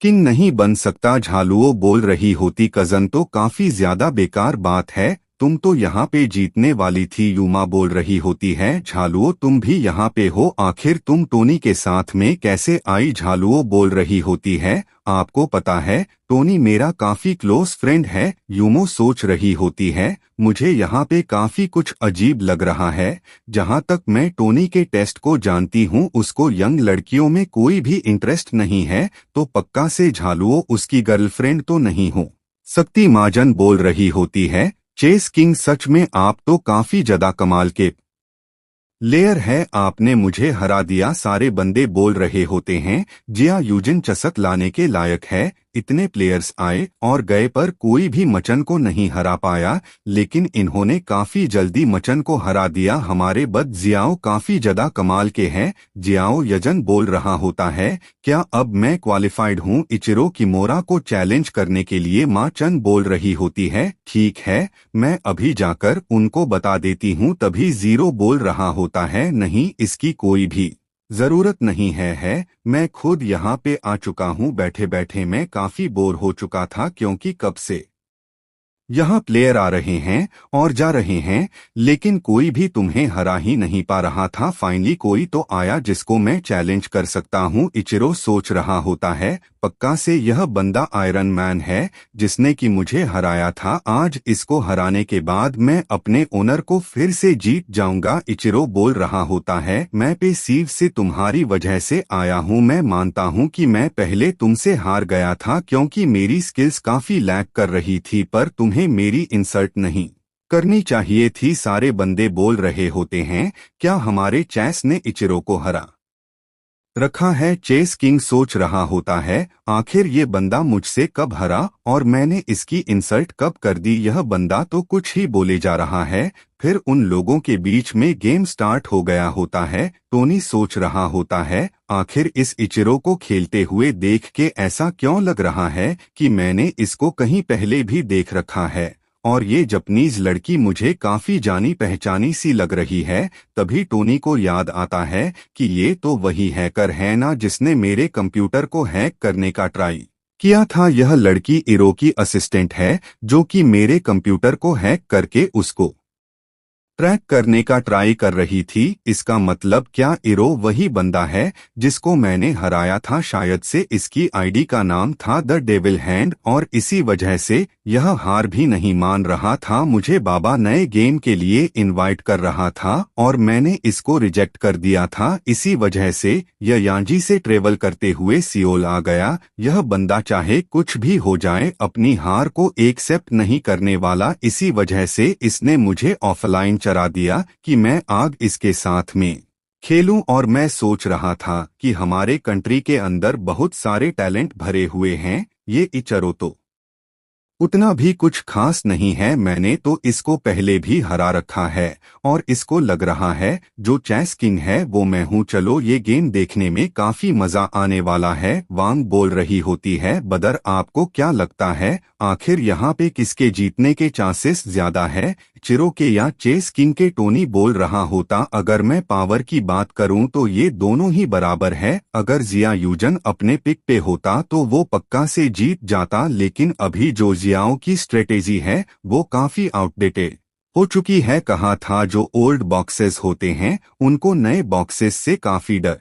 किंग नहीं बन सकता। झालुओ बोल रही होती, कजन तो काफी ज्यादा बेकार बात है, तुम तो यहाँ पे जीतने वाली थी। यूमा बोल रही होती है, झालुओ तुम भी यहाँ पे हो, आखिर तुम टोनी के साथ में कैसे आई। झालुओ बोल रही होती है, आपको पता है टोनी मेरा काफी क्लोज फ्रेंड है। यूमो सोच रही होती है, मुझे यहाँ पे काफी कुछ अजीब लग रहा है। जहाँ तक मैं टोनी के टेस्ट को जानती हूँ उसको यंग लड़कियों में कोई भी इंटरेस्ट नहीं है, तो पक्का से झालुओ उसकी गर्लफ्रेंड तो नहीं हो सकती। माजन बोल रही होती है, चेस किंग सच में आप तो काफी ज्यादा कमाल के लेयर है, आपने मुझे हरा दिया। सारे बंदे बोल रहे होते हैं, जिया यूजिन चसक लाने के लायक है। इतने प्लेयर्स आए और गए पर कोई भी मचन को नहीं हरा पाया, लेकिन इन्होंने काफी जल्दी मचन को हरा दिया। हमारे बद जियाओ काफी ज्यादा कमाल के हैं। जियाओ यजन बोल रहा होता है, क्या अब मैं क्वालिफाइड हूँ इचिरो किमोरा को चैलेंज करने के लिए। माँ चन बोल रही होती है, ठीक है मैं अभी जाकर उनको बता देती हूँ। तभी जीरो बोल रहा होता है, नहीं इसकी कोई भी जरूरत नहीं है, मैं खुद यहाँ पे आ चुका हूँ। बैठे बैठे मैं काफी बोर हो चुका था, क्योंकि कब से यहाँ प्लेयर आ रहे हैं और जा रहे हैं, लेकिन कोई भी तुम्हें हरा ही नहीं पा रहा था। फाइनली कोई तो आया जिसको मैं चैलेंज कर सकता हूँ। इचिरो सोच रहा होता है, पक्का से यह बंदा आयरन मैन है जिसने कि मुझे हराया था। आज इसको हराने के बाद मैं अपने ओनर को फिर से जीत जाऊंगा। इचिरो बोल रहा होता है, मैं पे सीव से तुम्हारी वजह से आया हूँ। मैं मानता हूँ कि मैं पहले तुमसे हार गया था क्योंकि मेरी स्किल्स काफी लैग कर रही थी, पर तुम्हें मेरी इंसल्ट नहीं करनी चाहिए थी। सारे बंदे बोल रहे होते हैं, क्या हमारे चेस ने इचिरो को हरा रखा है? चेस किंग सोच रहा होता है, आखिर ये बंदा मुझसे कब हरा और मैंने इसकी इंसल्ट कब कर दी? यह बंदा तो कुछ ही बोले जा रहा है। फिर उन लोगों के बीच में गेम स्टार्ट हो गया होता है। टोनी सोच रहा होता है, आखिर इस इचिरो को खेलते हुए देख के ऐसा क्यों लग रहा है कि मैंने इसको कहीं पहले भी देख रखा है और ये जापानीज लड़की मुझे काफी जानी पहचानी सी लग रही है। तभी टोनी को याद आता है कि ये तो वही हैकर है ना जिसने मेरे कंप्यूटर को हैक करने का ट्राई किया था। यह लड़की इरो की असिस्टेंट है जो कि मेरे कंप्यूटर को हैक करके उसको ट्रैक करने का ट्राई कर रही थी। इसका मतलब क्या इरो वही बंदा है जिसको मैंने हराया था? शायद से इसकी आईडी का नाम था द डेविल हैंड और इसी वजह से यह हार भी नहीं मान रहा था। मुझे बाबा नए गेम के लिए इनवाइट कर रहा था और मैंने इसको रिजेक्ट कर दिया था। इसी वजह से यह यांजी से ट्रेवल करते हुए सियोल आ गया। यह बंदा चाहे कुछ भी हो जाए अपनी हार को एक्सेप्ट नहीं करने वाला। इसी वजह से इसने मुझे ऑफलाइन चरा दिया कि मैं आग इसके साथ में खेलूं। और मैं सोच रहा था कि हमारे कंट्री के अंदर बहुत सारे टैलेंट भरे हुए हैं, ये इचरो तो उतना भी कुछ खास नहीं है। मैंने तो इसको पहले भी हरा रखा है और इसको लग रहा है जो चेस किंग है वो मैं हूँ। चलो ये गेम देखने में काफी मजा आने वाला है। वांग बोल रही होती है, बदर आपको क्या लगता है आखिर यहाँ पे किसके जीतने के चांसेस ज्यादा है, चिरो के या चेस किंग के? टोनी बोल रहा होता, अगर मैं पावर की बात करूं तो ये दोनों ही बराबर है। अगर जिया यूजन अपने पिक पे होता तो वो पक्का से जीत जाता, लेकिन अभी जो जियाओं की स्ट्रेटेजी है वो काफी आउटडेटेड हो चुकी है। कहा था जो ओल्ड बॉक्सेस होते हैं उनको नए बॉक्सेस से काफी डर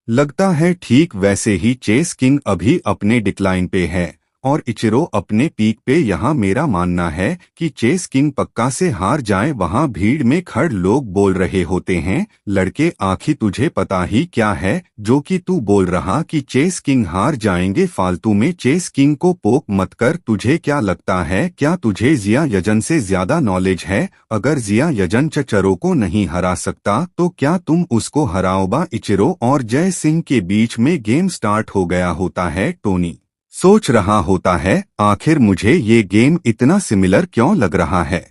लगता है। ठीक वैसे ही चेस किंग अभी अपने डिक्लाइन पे है और इचिरो अपने पीक पे। यहाँ मेरा मानना है कि चेस किंग पक्का से हार जाए। वहाँ भीड़ में खड़ लोग बोल रहे होते हैं, लड़के आखिर तुझे पता ही क्या है जो कि तू बोल रहा कि चेस किंग हार जाएंगे? फालतू में चेस किंग को पोक मत कर। तुझे क्या लगता है, क्या तुझे जिया यजन से ज्यादा नॉलेज है? अगर जिया यजन चचरो को नहीं हरा सकता तो क्या तुम उसको हराओबा? इचिरो और जय सिंह के बीच में गेम स्टार्ट हो गया होता है। टोनी सोच रहा होता है, आखिर मुझे ये गेम इतना सिमिलर क्यों लग रहा है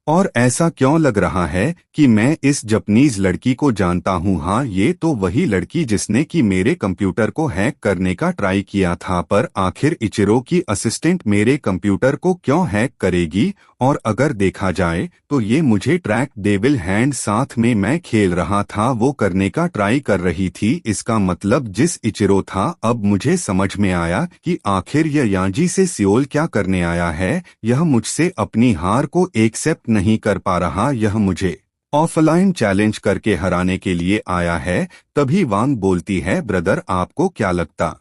और ऐसा क्यों लग रहा है कि मैं इस जापानीज लड़की को जानता हूँ। हाँ, ये तो वही लड़की जिसने कि मेरे कंप्यूटर को हैक करने का ट्राई किया था। पर आखिर इचिरो की असिस्टेंट मेरे कंप्यूटर को क्यों हैक करेगी? और अगर देखा जाए तो ये मुझे ट्रैक डेविल हैंड साथ में मैं खेल रहा था वो करने का ट्राई कर रही थी। इसका मतलब जिस इचिरो था, अब मुझे समझ में आया कि आखिर यह यांजी से सियोल क्या करने आया है। यह मुझसे अपनी हार को एक्सेप्ट नहीं कर पा रहा, यह मुझे ऑफलाइन चैलेंज करके हराने के लिए आया है। तभी वांग बोलती है, ब्रदर आपको क्या लगता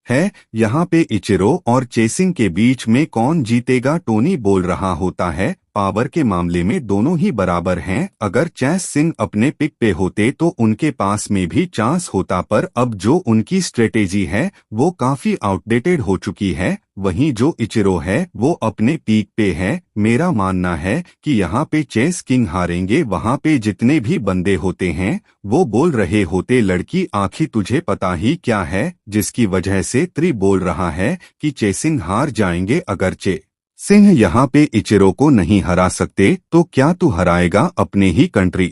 है यहाँ पे इचिरो और चेसिंग के बीच में कौन जीतेगा? टोनी बोल रहा होता है, पावर के मामले में दोनों ही बराबर हैं। अगर चेस सिंह अपने पिक पे होते तो उनके पास में भी चांस होता, पर अब जो उनकी स्ट्रेटेजी है वो काफी आउटडेटेड हो चुकी है। वहीं जो इचिरो है वो अपने पीक पे है। मेरा मानना है कि यहाँ पे चेस किंग हारेंगे। वहाँ पे जितने भी बंदे होते हैं वो बोल रहे होते, लड़की आखिर तुझे पता ही क्या है जिसकी वजह से त्रि बोल रहा है कि चेसिंग हार जाएंगे। अगर चे सिंह यहाँ पे इचिरो को नहीं हरा सकते तो क्या तू हराएगा अपने ही कंट्री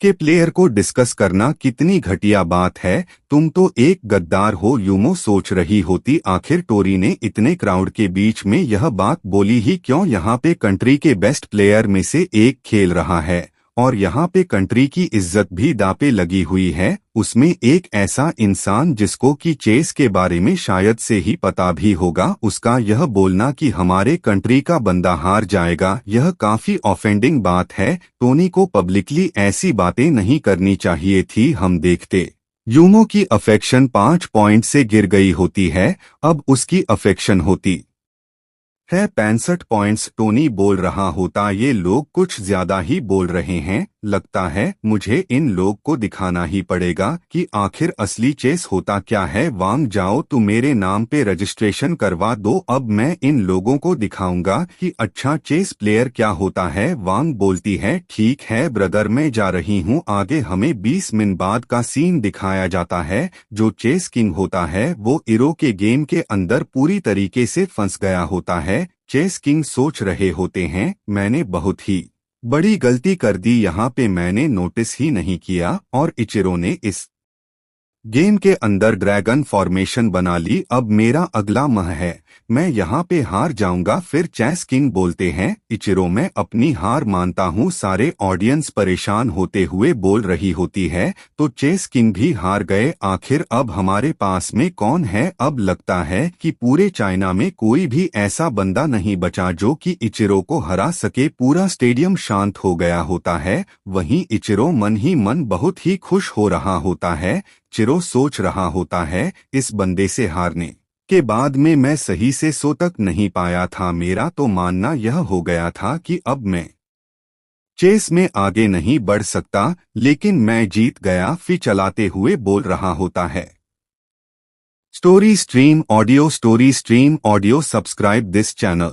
के प्लेयर को? डिस्कस करना कितनी घटिया बात है, तुम तो एक गद्दार हो। यूमो सोच रही होती, आखिर टोरी ने इतने क्राउड के बीच में यह बात बोली ही क्यों? यहाँ पे कंट्री के बेस्ट प्लेयर में से एक खेल रहा है और यहाँ पे कंट्री की इज्जत भी दांव लगी हुई है। उसमें एक ऐसा इंसान जिसको कि चेस के बारे में शायद से ही पता भी होगा, उसका यह बोलना कि हमारे कंट्री का बंदा हार जाएगा, यह काफी ऑफेंडिंग बात है। टोनी को पब्लिकली ऐसी बातें नहीं करनी चाहिए थी। हम देखते यूमो की अफेक्शन 5 पॉइंट से गिर गई होती है, अब उसकी अफेक्शन होती है 65 पॉइंट्स। टोनी बोल रहा होता, ये लोग कुछ ज्यादा ही बोल रहे हैं, लगता है मुझे इन लोग को दिखाना ही पड़ेगा कि आखिर असली चेस होता क्या है। वांग, जाओ तू मेरे नाम पे रजिस्ट्रेशन करवा दो, अब मैं इन लोगों को दिखाऊंगा कि अच्छा चेस प्लेयर क्या होता है। वांग बोलती है, ठीक है ब्रदर, मैं जा रही हूँ। आगे हमें 20 मिनट बाद का सीन दिखाया जाता है। जो चेस किंग होता है वो इरो के गेम के अंदर पूरी तरीके से फंस गया होता है। चेस किंग सोच रहे होते हैं, मैंने बहुत ही बड़ी गलती कर दी, यहाँ पे मैंने नोटिस ही नहीं किया और इचिरो ने इस गेम के अंदर ड्रैगन फॉर्मेशन बना ली। अब मेरा अगला मह है, मैं यहाँ पे हार जाऊंगा। फिर चेस किंग बोलते हैं, इचिरो मैं अपनी हार मानता हूँ। सारे ऑडियंस परेशान होते हुए बोल रही होती है, तो चेस किंग भी हार गए। आखिर अब हमारे पास में कौन है? अब लगता है कि पूरे चाइना में कोई भी ऐसा बंदा नहीं बचा जो कि इचिरो को हरा सके। पूरा स्टेडियम शांत हो गया होता है। वहीं इचिरो मन ही मन बहुत ही खुश हो रहा होता है। चिरो सोच रहा होता है, इस बंदे से हारने के बाद में मैं सही से सो तक नहीं पाया था। मेरा तो मानना यह हो गया था कि अब मैं चेस में आगे नहीं बढ़ सकता, लेकिन मैं जीत गया। फिर चलाते हुए बोल रहा होता है, story stream audio subscribe this channel.